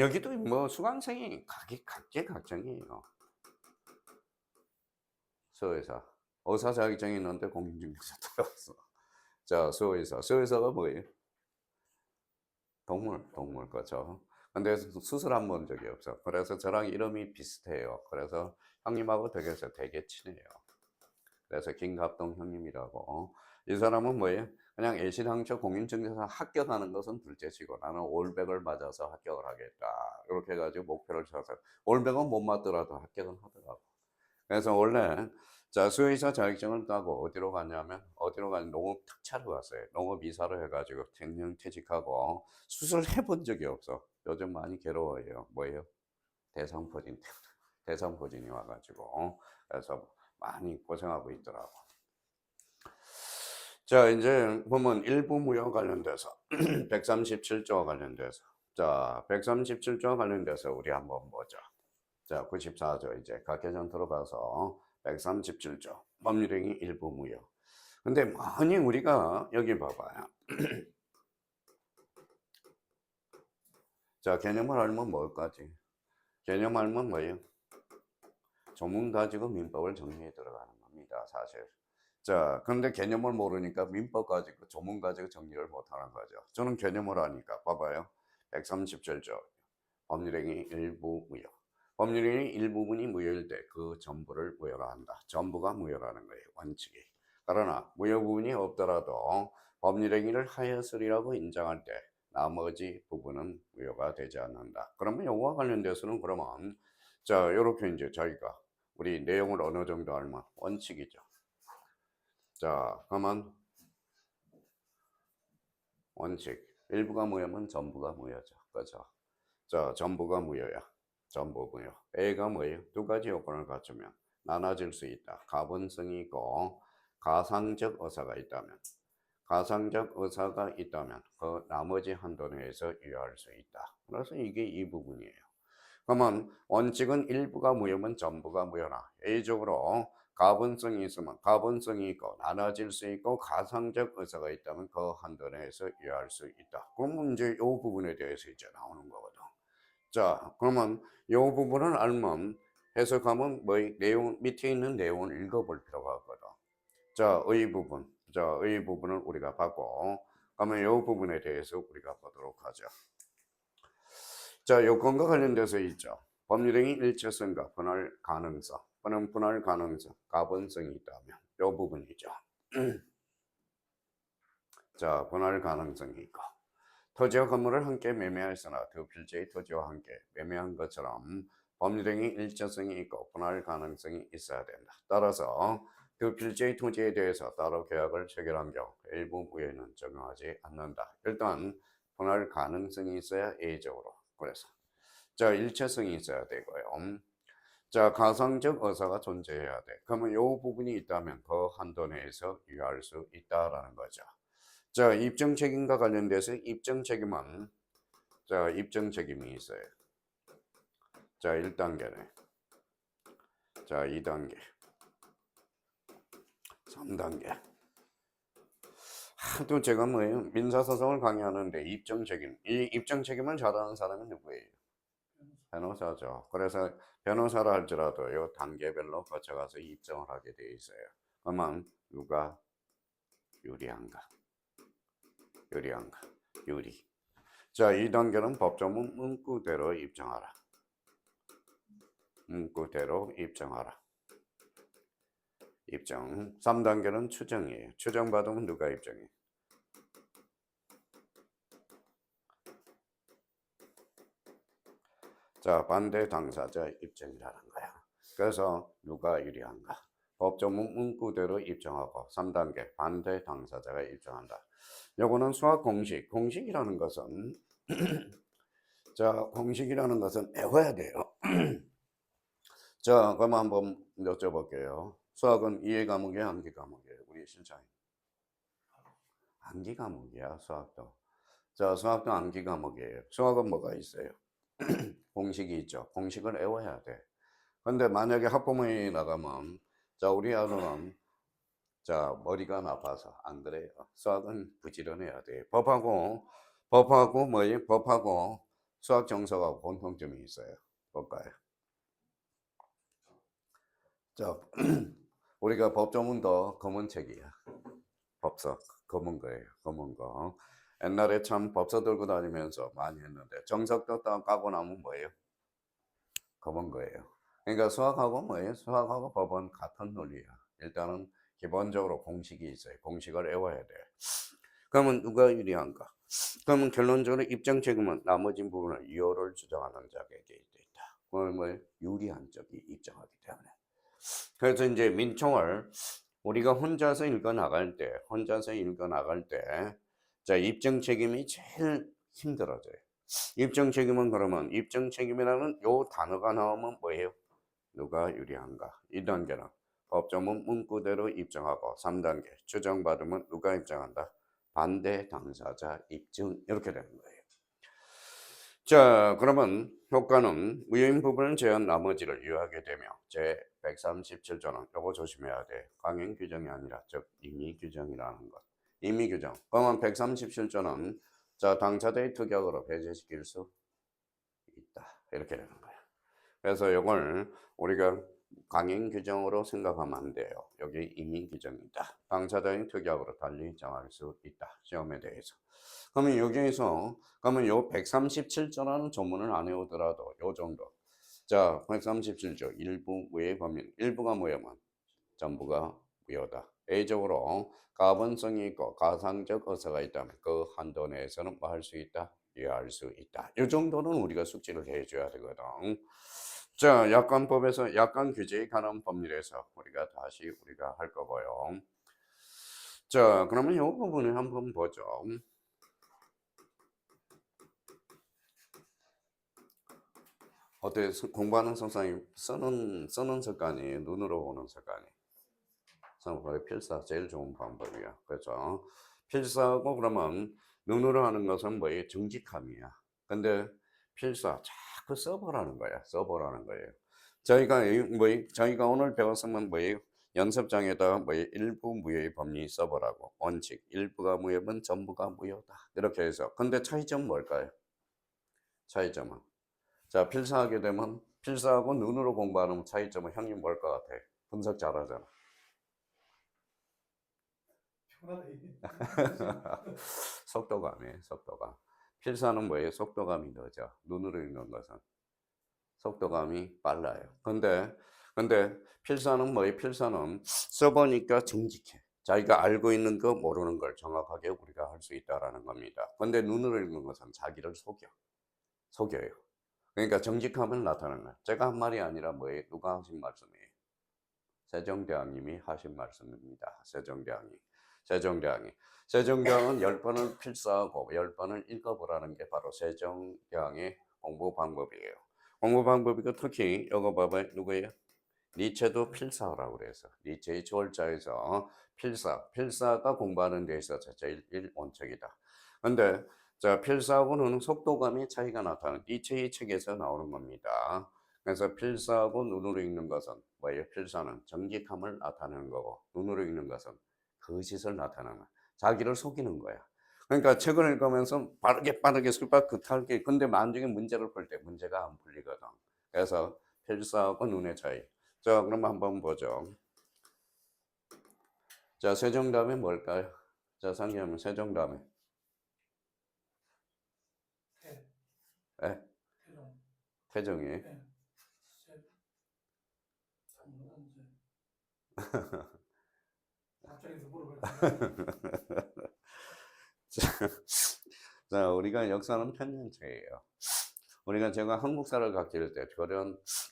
여기도 뭐 수강생이 각계각층이에요. 수의사. 의사 자격증이 있는데 공인중개사 들어갔어. 자, 수의사가 뭐예요? 동물 거죠. 근데 수술한 본 적이 없어. 그래서 저랑 이름이 비슷해요. 그래서 형님하고 되게 친해요. 그래서 김갑동 형님이라고. 이 사람은 뭐예요? 그냥 애시당초 공인중개사 합격하는 것은 둘째치고 나는 올백을 맞아서 합격을 하겠다. 이렇게 해가지고 목표를 세워서 올백은 못 맞더라도 합격은 하더라고. 그래서 원래 자 수의사 자격증을 따고 어디로 가냐면 농업 특차로 갔어요. 농업 이사로 해가지고 퇴직하고 수술해 본 적이 없어. 요즘 많이 괴로워해요. 뭐예요? 대상포진 때문에. 대상포진이 와가지고 그래서 많이 고생하고 있더라고. 자 이제 보면 일부 무역 관련돼서 137조와 관련돼서 자 137조와 관련돼서 우리 한번 보자. 자 94조 이제 각계전 들어가서 137조 법률행위 일부 무역. 근데 많이 우리가 여기 봐봐요. 자 개념을 알면 뭘까지? 개념 알면 뭐예요? 조문 가지고 민법을 정리해 들어가는 겁니다, 사실. 자, 그런데 개념을 모르니까 민법 가지고 조문 가지고 정리를 못 하는 거죠. 저는 개념을 아니까 봐봐요. 137조 법률행위 일부 무효. 법률행위 일부분이 무효일 때 그 전부를 무효로 한다. 전부가 무효라는 거예요, 원칙이. 그러나 무효 부분이 없더라도 법률행위를 하였으리라고 인정할 때 나머지 부분은 무효가 되지 않는다. 그러면 요거와 관련돼서는 그러면 자, 요렇게 이제 저희가 우리 내용을 어느 정도 알면 원칙이죠. 자, 그러면 원칙. 일부가 무효면 전부가 무효죠. 그죠? 자, 전부가 무효야. 전부 무효. A가 뭐예요? 두 가지 요건을 갖추면 나눠질 수 있다. 가분성이 있고 가상적 의사가 있다면 가상적 의사가 있다면 그 나머지 한도 내에서 유효할 수 있다. 그래서 이게 이 부분이에요. 그러면 원칙은 일부가 무효면 전부가 무효나 A적으로 가분성이 있으면 가분성이 있고 나눠질 수 있고 가상적 의사가 있다면 그 한도 내에서 유효할 수 있다. 그러면 이제 이 부분에 대해서 이제 나오는 거거든. 자, 그러면 이 부분을 알면 해석하면 뭐 내용 밑에 있는 내용을 읽어볼 필요가 없거든. 자, 의 부분. 자, 의 부분을 우리가 봤고 그러면 이 부분에 대해서 우리가 보도록 하죠. 자, 요건과 관련돼서 있죠. 법률행위 일체성과 분할 가능성, 분할 가능성, 가분성이 있다면 요 부분이죠. 자, 분할 가능성이 있고 토지와 건물을 함께 매매하였으나 두 필지의 토지와 함께 매매한 것처럼 법률행위 일체성이 있고 분할 가능성이 있어야 된다. 따라서 두 필지의 토지에 대해서 따로 계약을 체결한 경우 일부 무효는 적용하지 않는다. 일단 분할 가능성이 있어야 A적으로. 그래서 자 일체성이 있어야 되고요. 자 가상적 의사가 존재해야 돼. 그러면 이 부분이 있다면 그 한도 내에서 유효할 수 있다라는 거죠. 자 입증 책임과 관련돼서 입증 책임은 자 입증 책임이 있어요. 자 1단계네. 자 2단계. 3단계. 또 제가 뭐예요? 민사소송을 강의하는데 입증 책임. 이 입증 책임을 잘하는 사람은 누구예요? 변호사죠. 그래서 변호사라 할지라도 이 단계별로 거쳐가서 입증을 하게 돼 있어요. 그러면 누가 유리한가? 유리. 자, 2단계는 법조문 문구대로 입증하라. 문구대로 입증하라. 입증. 3단계는 추정이에요. 추정 받으면 누가 입증해? 자, 반대 당사자 입증이라는 거야. 그래서 누가 유리한가? 법조문 문구대로 입증하고 3단계 반대 당사자가 입증한다. 요거는 수학 공식. 공식이라는 것은 자, 공식이라는 것은 외워야 돼요. 자, 그럼 한번 여쭤볼게요. 수학은 이해 과목이에요, 암기 과목이에요? 우리 실장님. 암기 과목이야, 수학도. 자, 수학도 암기 과목이에요. 수학은 뭐가 있어요? 공식이 있죠. 공식을 외워야 돼. 근데 만약에 학부모에 나가면 자 우리 아들은 자 머리가 나빠서 안 그래요. 수학은 부지런해야 돼. 법하고 뭐예요? 법하고 수학 정석하고 공통점이 있어요. 볼까요? 자 우리가 법조문도 검은 책이야. 법서 검은 거예요. 검은 거. 옛날에 참 법서 들고 다니면서 많이 했는데 정석도 딱 까고 나면 뭐예요? 검은 거예요. 그러니까 수학하고 뭐예요? 수학하고 법은 같은 논리야. 일단은 기본적으로 공식이 있어요. 공식을 외워야 돼. 그러면 누가 유리한가? 그러면 결론적으로 입증 책임은 나머지 부분을 이유를 주장하는 자에게 있다. 그걸 뭐 유리한 쪽이 입증하기 때문에. 그래서 이제 민총을 우리가 혼자서 읽어 나갈 때, 자, 입증 책임이 제일 힘들어져요. 입증 책임은 그러면 입증 책임이라는 요 단어가 나오면 뭐예요? 누가 유리한가? 2단계는 법조문 문구대로 입증하고 3단계 추정받으면 누가 입증한다? 반대 당사자 입증 이렇게 되는 거예요. 자, 그러면 효과는 무효인 부분을 제한 나머지를 유효하게 되며 제 137조는 요거 조심해야 돼. 강행 규정이 아니라 즉 임의 규정이라는 것. 임의 규정. 그러면 137조는 자, 당사자의 특약으로 배제시킬 수 있다. 이렇게 되는 거예요. 그래서 이걸 우리가 강행 규정으로 생각하면 안 돼요. 여기 임의 규정이다. 당사자의 특약으로 달리 정할 수 있다. 시험에 대해서. 그러면 여기에서 그러면 요 137조라는 조문을 안 해오더라도 요 정도. 자, 137조 일부 무효의 범위는 일부가 무효면 전부가 무효다. A적으로 가분성이 있고 가상적 어사가 있다면 그 한도 내에서는 뭐 할 수 있다? 이해할 수 있다. 이 정도는 우리가 숙지를 해줘야 되거든. 자, 약관법에서 약관 규제에 관한 법률에서 우리가 할 거고요. 자, 그러면 이 부분을 한번 보죠. 어때? 공부하는 선생님 쓰는 습관이 눈으로 보는 습관이 선생님 필사 제일 좋은 방법이야. 그렇죠? 필사하고 그러면 눈으로 하는 것은 뭐예요? 정직함이야. 근데 필사 자꾸 써보라는 거야. 써보라는 거예요. 저희가 오늘 배웠으면 뭐예요? 연습장에다가 뭐예요? 일부 무효의 법리 써보라고. 원칙 일부가 무효면 전부가 무효다. 이렇게 해서 근데 차이점 뭘까요? 차이점은 자, 필사하게 되면 필사하고 눈으로 공부하는 차이점은 형님 뭘 것 같아? 분석 잘하잖아. 속도감이에요, 속도감. 필사는 뭐예요? 속도감이 늦어. 눈으로 읽는 것은 속도감이 빨라요. 근데 필사는 뭐예요? 필사는 써보니까 정직해. 자기가 알고 있는 거 모르는 걸 정확하게 우리가 할 수 있다라는 겁니다. 근데 눈으로 읽는 것은 자기를 속여요. 그러니까 정직함을 나타내는 거예요. 제가 한 말이 아니라 뭐예요? 누가 하신 말씀이에요? 세종대왕님이 하신 말씀입니다. 세종대왕이. 세종대왕은 10번을 필사하고 10번을 읽어보라는 게 바로 세종대왕의 공부 방법이에요. 공부 방법이고 특히 이거 봐봐요. 누구예요? 니체도 필사하라고 그래서 니체의 주월자에서 필사가 공부하는 데 있어서 제일 원칙이다. 근데 자, 필사하고는 속도감의 차이가 나타나는 니체의 책에서 나오는 겁니다. 그래서 필사하고 눈으로 읽는 것은 뭐예요? 필사는 정직함을 나타내는 거고 눈으로 읽는 것은 거짓을 나타내는 거야. 자기를 속이는 거야. 그러니까 책을 읽으면서 빠르게 슬퍼 근데 만약에 문제를 풀 때 문제가 안 풀리거든. 그래서 필사하고 눈의 차이. 자, 그럼 한번 보죠. 자, 세종다음에 뭘까요? 자, 상기하면 세종다음에. 예? 태종이. 자, 우리가 역사는 편년체예요. 우리가 제가 한국사를 가르칠 때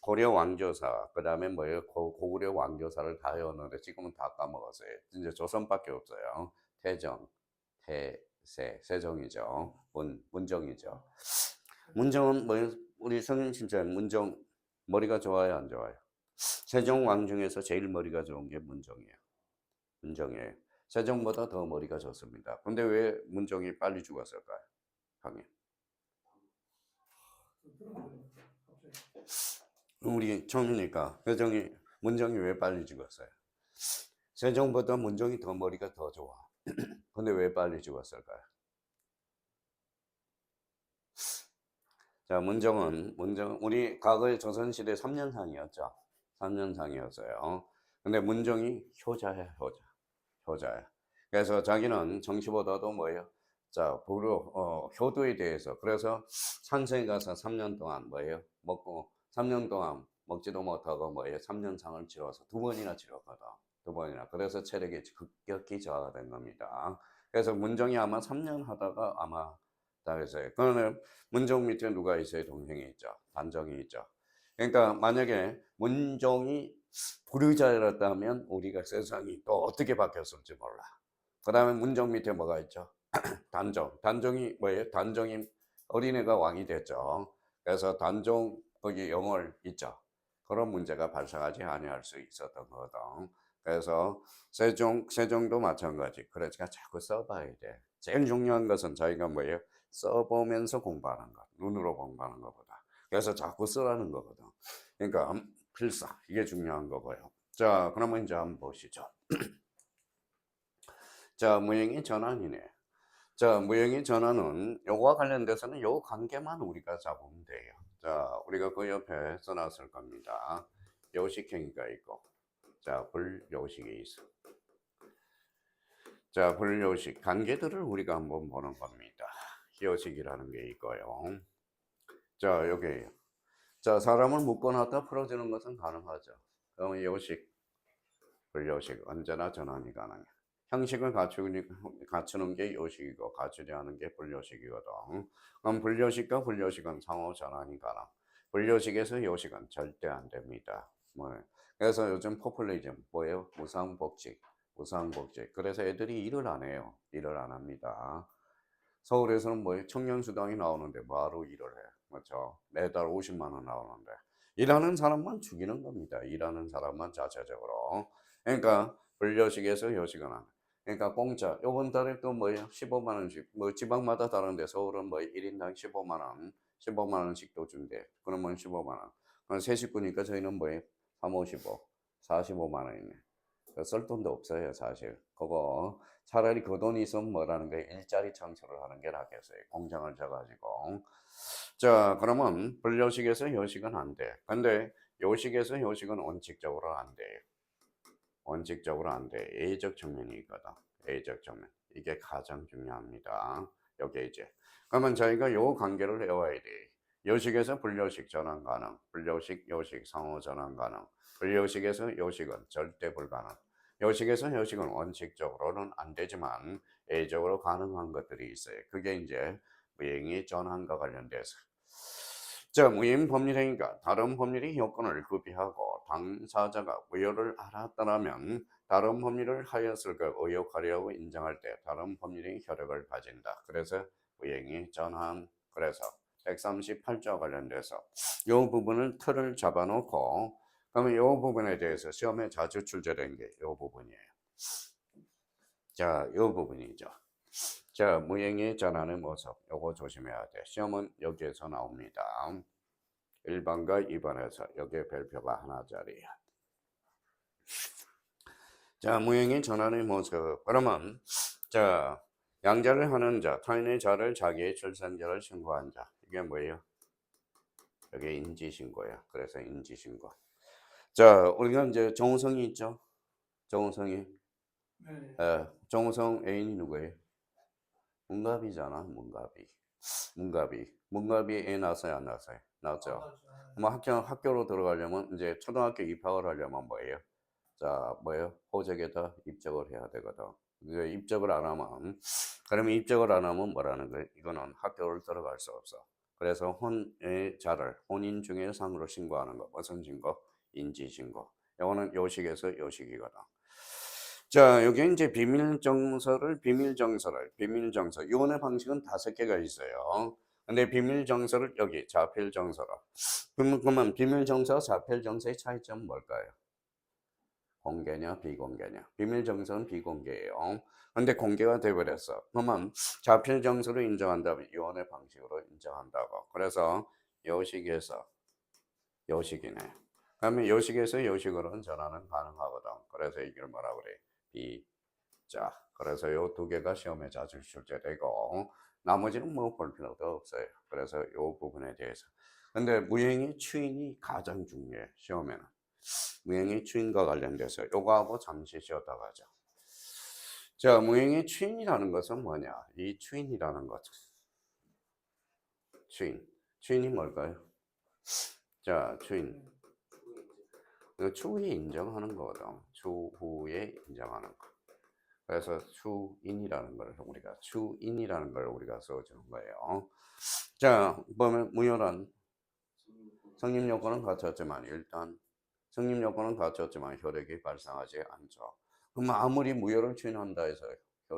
고려 왕조사, 그 다음에 뭐예요? 고구려 왕조사를 다 외웠는데 지금은 다 까먹었어요. 이제 조선밖에 없어요. 태정, 태세, 세종이죠. 문정이죠. 문정은 뭐예요? 우리 성인 진짜 문정 머리가 좋아요, 안 좋아요? 세종 왕 중에서 제일 머리가 좋은 게 문정이에요. 세종보다 더 머리가 좋습니다. 근데 왜 문정이 빨리 죽었을까요? 형님. 우리 처음이니까 문정이 왜 빨리 죽었어요? 세종보다 문정이 더 머리가 더 좋아. 근데 왜 빨리 죽었을까요? 자, 문정은 우리 과거의 조선시대 3년상이었죠. 3년상이었어요. 근데 문정이 효자야. 그래서 자기는 정치보다도 뭐예요? 자, 효도에 대해서. 그래서 산성에 가서 3년 동안 뭐예요? 3년 동안 먹지도 못하고 뭐예요? 3년상을 치러서 2번이나 치렀거든. 2번이나. 그래서 체력이 급격히 저하가 된 겁니다. 그래서 문정이 아마 3년 하다가 아마 당했어요. 그러면 문정 밑에 누가 있어요? 동생이 있죠. 단정이 있죠. 그러니까 만약에 문정이 불의자였다면 우리가 세상이 또 어떻게 바뀌었을지 몰라. 그 다음에 문정 밑에 뭐가 있죠? 단정이 뭐예요? 단정이 어린애가 왕이 됐죠. 그래서 단정 거기 영월 있죠. 그런 문제가 발생하지 아니할 수 있었던 거거든. 그래서 세종도 마찬가지. 그러니까 자꾸 써봐야 돼. 제일 중요한 것은 자기가 뭐예요? 써보면서 공부하는 것, 눈으로 공부하는 것보다. 그래서 자꾸 쓰라는 거거든. 그러니까 필사 이게 중요한 거고요. 자, 그러면 이제 한번 보시죠. 자, 무형의 전환이네. 자, 무형의 전환은 요거와 관련돼서는 요 관계만 우리가 잡으면 돼요. 자, 우리가 그 옆에 써놨을 겁니다. 요식행위가 있고, 자, 불요식이 있어. 자, 불요식 관계들을 우리가 한번 보는 겁니다. 요식이라는 게 있고요. 자, 여기에요. 자, 사람을 묶어놨다 풀어주는 것은 가능하죠. 그러면 요식, 불요식 언제나 전환이 가능해. 형식을 갖추는 게 요식이고 갖추지 않은 게 불요식이거든. 그럼 불요식과 불요식은 상호 전환이 가능. 불요식에서 요식은 절대 안 됩니다. 그래서 요즘 포퓰리즘 뭐예요? 무상복직. 그래서 애들이 일을 안 해요. 일을 안 합니다. 서울에서는 뭐예요? 청년수당이 나오는데 뭐하러 일을 해? 그렇죠? 매달 50만 원 나오는데 일하는 사람만 죽이는 겁니다. 일하는 사람만 자체적으로. 그러니까 불요식에서 요식은 안 해. 그러니까 공짜. 요번 달에 또 뭐예요? 15만 원씩. 뭐 지방마다 다른데 서울은 뭐 1인당 15만 원, 15만 원씩 또 준대. 그러면 15만 원. 그럼 세 식구니까 저희는 뭐예요? 3, 5, 15, 45만 원이네. 쓸 돈도 없어요, 사실. 그거 차라리 그 돈이 있으면 뭐라는 거예요? 일자리 창출을 하는 게 낫겠어요. 공장을 져가지고. 자, 그러면 불요식에서 요식은 안 돼. 근데 요식에서 요식은 원칙적으로 안 돼요. 원칙적으로 안 돼. 예의적 측면이 있거든. 예의적 측면. 이게 가장 중요합니다. 여기 이제. 그러면 저희가 요 관계를 외워야 돼. 요식에서 불요식 전환 가능. 불요식, 요식 상호 전환 가능. 불요식에서 요식은 절대 불가능. 요식에서 요식은 원칙적으로는 안 되지만 예의적으로 가능한 것들이 있어요. 그게 이제 무행위 전환과 관련돼서. 자, 무인 법률행위가 다른 법률의 요건을 구비하고 당사자가 우려를 알았더라면 다른 법률을 하였을 것 의혹하려고 인정할 때 다른 법률의 효력을 가진다. 그래서 무행위 전환. 그래서 138조와 관련돼서 이 부분을 틀을 잡아놓고 그러면 이 부분에 대해서 시험에 자주 출제된 게 이 부분이에요. 자, 이 부분이죠. 자, 무행위 전환의 모습. 요거 조심해야 돼. 시험은 여기에서 나옵니다. 1번과 2번에서 여기에 별표가 하나짜리야. 자, 무행위 전환의 모습. 그러면 자, 양자를 하는 자, 타인의 자를 자기의 출생자를 신고한 자. 이게 뭐예요? 이게 인지신고야. 그래서 인지신고. 자, 우리가 이제 정우성이 있죠? 정우성이. 정우성 애인이 누구예요? 문갑이잖아, 문갑이 애 낳았어요, 안 낳았어요? 낳았죠. 뭐 학교로 들어가려면 이제 초등학교 입학을 하려면 뭐예요? 자, 뭐예요? 호적에다 입적을 해야 되거든. 입적을 안 하면, 그러면 입적을 안 하면 뭐라는 거예요? 이거는 학교를 들어갈 수 없어. 그래서 혼의 자를 혼인 중에 상으로 신고하는 거. 무슨 신고? 인지신고. 이거는 요식에서 요식이거든. 자, 여기 이제 비밀정서. 요원의 방식은 5개가 있어요. 근데 비밀정서를 여기 자필정서로. 그러면 비밀정서와 자필정서의 차이점은 뭘까요? 공개냐 비공개냐. 비밀정서는 비공개예요. 근데 공개가 되어버렸어. 그러면 자필정서로 인정한다면 요원의 방식으로 인정한다고. 그래서 요식에서 요식이네. 그러면 요식에서 요식으로는 전환은 가능하거든. 그래서 이걸 뭐라 그래? 비자. 그래서 요 두 개가 시험에 자주 출제되고 나머지는 뭐 볼 필요도 없어요. 그래서 요 부분에 대해서. 근데 무형의 추인이 가장 중요해. 시험에는. 무형의 추인과 관련돼서 요거하고 잠시 쉬었다가 하죠. 자, 무형의 추인이라는 것은 뭐냐? 이 추인이라는 것. 추인. 추인이 뭘까요? 자, 추인. 추후에 인정하는 거거든. 추후에 인정하는 거. 그래서 추인이라는 걸 우리가 써주는 거예요. 자, 보면 무효란 성립 요건은 갖췄지만 일단 성립 요건은 갖췄지만 효력이 발생하지 않죠. 그럼 아무리 무효를 추인한다 해서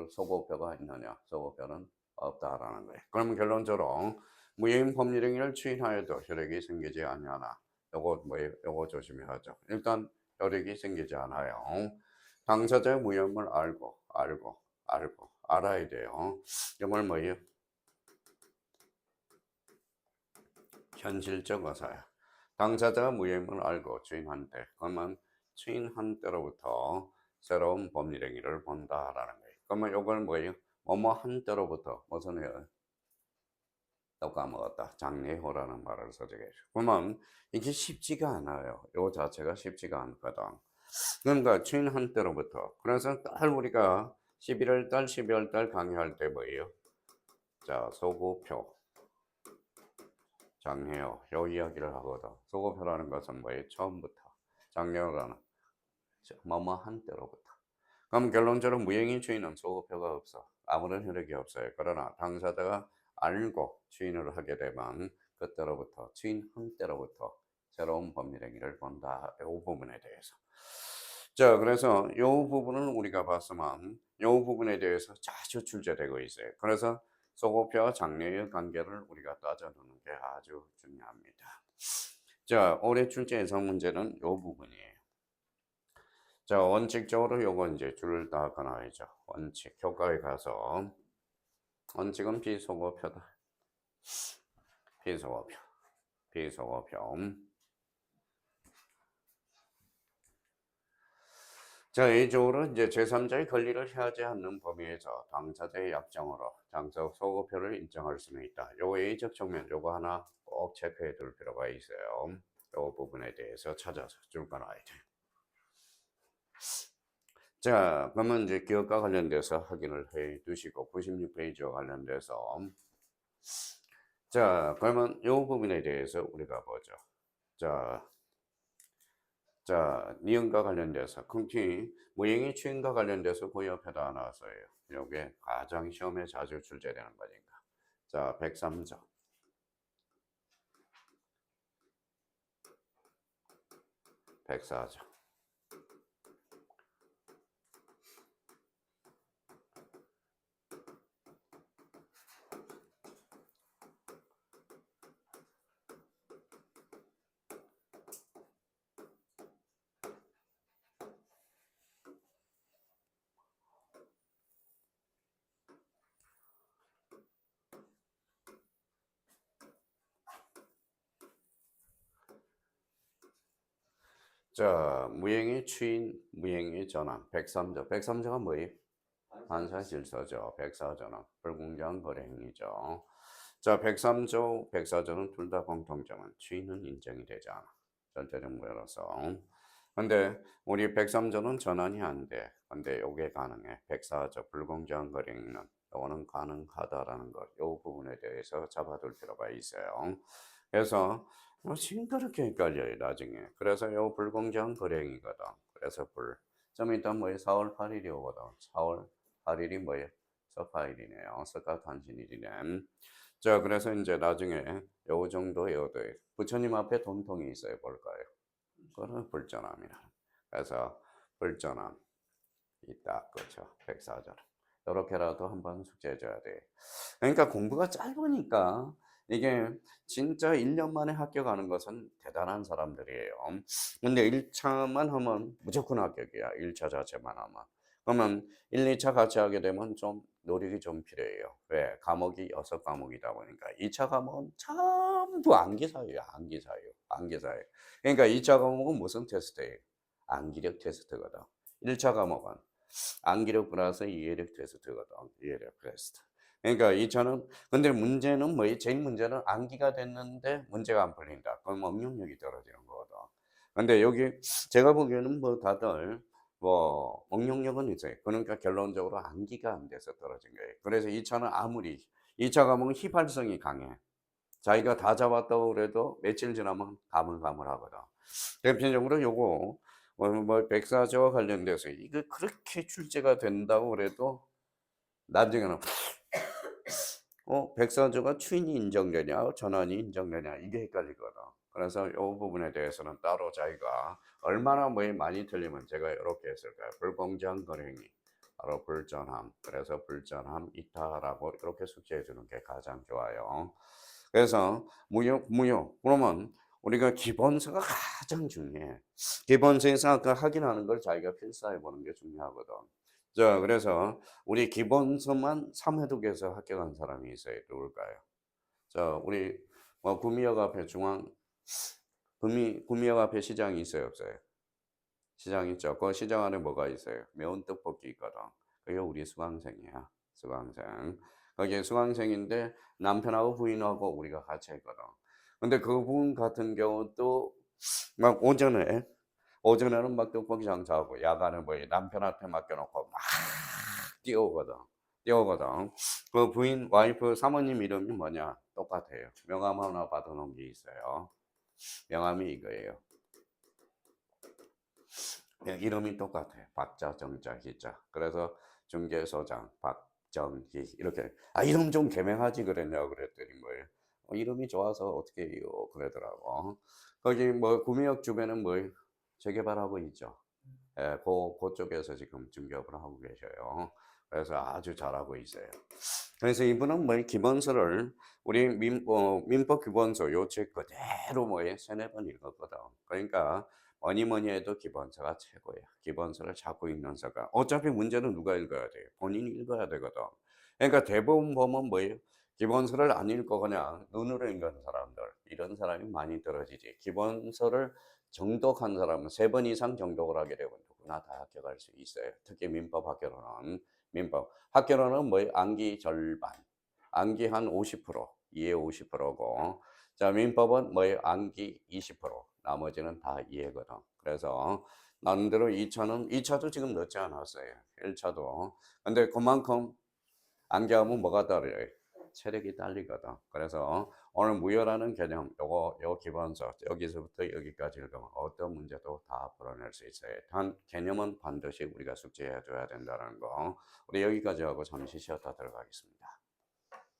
소고표가 있느냐? 소고표는 없다라는 거예요. 그러면 결론적으로 무효인 법률행위를 추인하여도 효력이 생기지 않냐나 요거 뭐예요? 요거 조심해야 하죠. 일단 효력이 생기지 않아요. 당사자의 무효임을 알아야 돼요. 이걸 뭐예요? 현실적 의사야. 당사자가 무효임을 알고 추인한 때, 그러면 추인한 때로부터 새로운 법률행위를 본다라는 거예요. 그러면 이걸 뭐예요? 뭐뭐 한 때로부터 무슨 해요? 또 까먹었다. 장래호라는 말을 써주게. 그러면 이게 쉽지가 않아요. 이 자체가 쉽지가 않거든. 그러니까 추인한 때로부터. 그래서 딱 우리가 11월 달, 12월 달 강의할 때 뭐예요? 자, 소고표, 장래호, 요 이야기를 하거든. 소고표라는 것은 뭐예요? 처음부터. 장래호라는 뭐뭐 한 때로부터. 그럼 결론적으로 무행위 추인은 소고표가 없어. 아무런 효력이 없어요. 그러나 당사자가 알고 추인을 하게 되면 그때로부터 추인한 때로부터 새로운 법률행위를 본다. 이 부분에 대해서. 자, 그래서 이 부분을 우리가 봤으면 이 부분에 대해서 자주 출제되고 있어요. 그래서 소고표와 장래의 관계를 우리가 따져두는 게 아주 중요합니다. 자, 올해 출제 예상 문제는 이 부분이에요. 자, 원칙적으로 요거 이제 줄을 다 그어놔야죠. 원칙, 교과에 가서 원칙은 비소고표다. 비소고표, 비소고표. 자, 이쪽으로 이제 제3자의 권리를 해하지 않는 범위에서 당사자의 약정으로 장소 소고표를 인정할 수는 있다. 요거 예의적 측면, 요거 하나 꼭 체크해 둘 필요가 있어요. 요 부분에 대해서 찾아서 줄 거놔야 돼. 자, 그러면 이제 기억과 관련돼서 확인을 해 두시고 96페이지와 관련돼서 자, 그러면 이 부분에 대해서 우리가 보죠. 자, 니은과 관련돼서 컨티 무행위 추인과 관련돼서 그 옆에다 나왔어요. 요게 가장 시험에 자주 출제되는 거니까. 자, 103조. 104조. 자, 무행위 추인, 무행위 전환. 103조. 103조가 뭐예요? 반사질서죠. 104조는 불공정한 거래 행위죠. 자, 103조, 104조는 둘 다 공통점은 추인은 인정이 되지 않아. 절대적 무효로서. 근데 우리 103조는 전환이 안 돼. 근데 요게 가능해. 104조 불공정한 거래 행위는 요거는 가능하다라는 것. 요 부분에 대해서 잡아둘 필요가 있어요. 그래서 징그럽게 헷갈려요, 나중에. 그래서 요 불공정한 거래 행위거든. 그래서 좀 이따 뭐예요? 4월 8일이 오거든. 4월 8일이 뭐예요? 서파일이네요. 서가탄신일이네. 자, 그래서 이제 나중에 요 정도 요도에 부처님 앞에 돈통이 있어요. 볼까요? 그거는 불전함이라. 그래서 불전함 있다. 그렇죠. 104절. 이렇게라도 한번 숙제해줘야 돼. 그러니까 공부가 짧으니까 이게 진짜 1년 만에 합격하는 것은 대단한 사람들이에요. 근데 1차만 하면 무조건 합격이야. 1차 자체만 하면. 그러면 1, 2차 같이 하게 되면 좀 노력이 좀 필요해요. 왜? 과목이 6과목이다 보니까 2차 과목은 전부 암기사유야. 암기사유. 암기사에. 그러니까 2차 과목은 무슨 테스트예요? 암기력 테스트거든. 1차 과목은 암기력 플러스 이해력 테스트거든. 이해력 테스트. 그러니까 2차는 근데 문제는 뭐 제일 문제는 암기가 됐는데 문제가 안 풀린다. 그럼 응용력이 떨어지는 거거든. 근데 여기 제가 보기에는 뭐 다들 뭐 응용력은 있어요. 그러니까 결론적으로 암기가 안 돼서 떨어진 거예요. 그래서 2차는 아무리 2차 과목은 휘발성이 강해. 자기가 다 잡았다고 그래도 며칠 지나면 가물가물하거든. 대표적으로 요거 뭐 백사제와 관련돼서 이거 그렇게 출제가 된다고 그래도 나중에는 백사조가 추인이 인정되냐 전환이 인정되냐 이게 헷갈리거든. 그래서 이 부분에 대해서는 따로 자기가 얼마나 뭐 많이 틀리면 제가 이렇게 했을까요? 불공정한 거래행위 바로 불전함. 그래서 불전함 이타라고 이렇게 숙지해 주는 게 가장 좋아요. 그래서 무효 그러면 우리가 기본서가 가장 중요해. 기본서에서 아까 확인하는 걸 자기가 필사해 보는 게 중요하거든. 자, 그래서 우리 기본서만 3회독에서 합격한 사람이 있어요. 누굴까요? 자, 우리 뭐 구미역 앞에 구미역 앞에 시장이 있어요, 없어요? 시장 있죠. 그 시장 안에 뭐가 있어요? 매운 떡볶이 있거든. 그게 우리 수강생이야. 수강생. 거기 수강생인데 남편하고 부인하고 우리가 같이 했거든. 근데 그분 같은 경우도 막 오전에는 막 떡볶이 장사하고 야간에 뭐 남편한테 맡겨놓고 막 뛰어오거든. 뛰어오거든. 그 부인 와이프 사모님 이름이 뭐냐? 똑같아요. 명함 하나 받아놓은 게 있어요. 명함이 이거예요. 이름이 똑같아요. 박자, 정자, 희자. 그래서 중개소장 박정희 이렇게 이름 좀 개명하지 그랬냐고 그랬더니 뭐예요. 이름이 좋아서 어떻게 해요 그러더라고. 거기 뭐 구미역 주변은 뭐 재개발하고 있죠. 예, 그쪽에서 지금 중개업을 하고 계셔요. 그래서 아주 잘하고 있어요. 그래서 이분은 뭐 기본서를 우리 민법 기본서 요책 그대로 뭐 세네 번 읽었거든. 그러니까 뭐니 해도 기본서가 최고예요. 기본서를 자꾸 읽면서가 어차피 문제는 누가 읽어야 돼요? 본인이 읽어야 되거든. 그러니까 대부분 보면 뭐예요? 기본서를 안 읽고 그냥 눈으로 읽는 사람들 이런 사람이 많이 떨어지지. 기본서를 정독한 사람은 3번 이상 정독을 하게 되면 누구나 다 합격할 수 있어요. 특히 민법 학교로는 학교로는 뭐 암기 절반, 암기 한 50%, 이해 50%고, 자 민법은 뭐 암기 20%, 나머지는 다 이해거든. 그래서 나름대로 2차도 지금 늦지 않았어요. 1차도. 근데 그만큼 암기하면 뭐가 딸려요? 체력이 딸리거든. 그래서 오늘 무효라는 개념, 요 기본서, 여기서부터 여기까지 읽으면 어떤 문제도 다 풀어낼 수 있어요. 단, 개념은 반드시 우리가 숙지해 줘야 된다는 거. 우리 여기까지 하고 잠시 쉬었다 들어가겠습니다.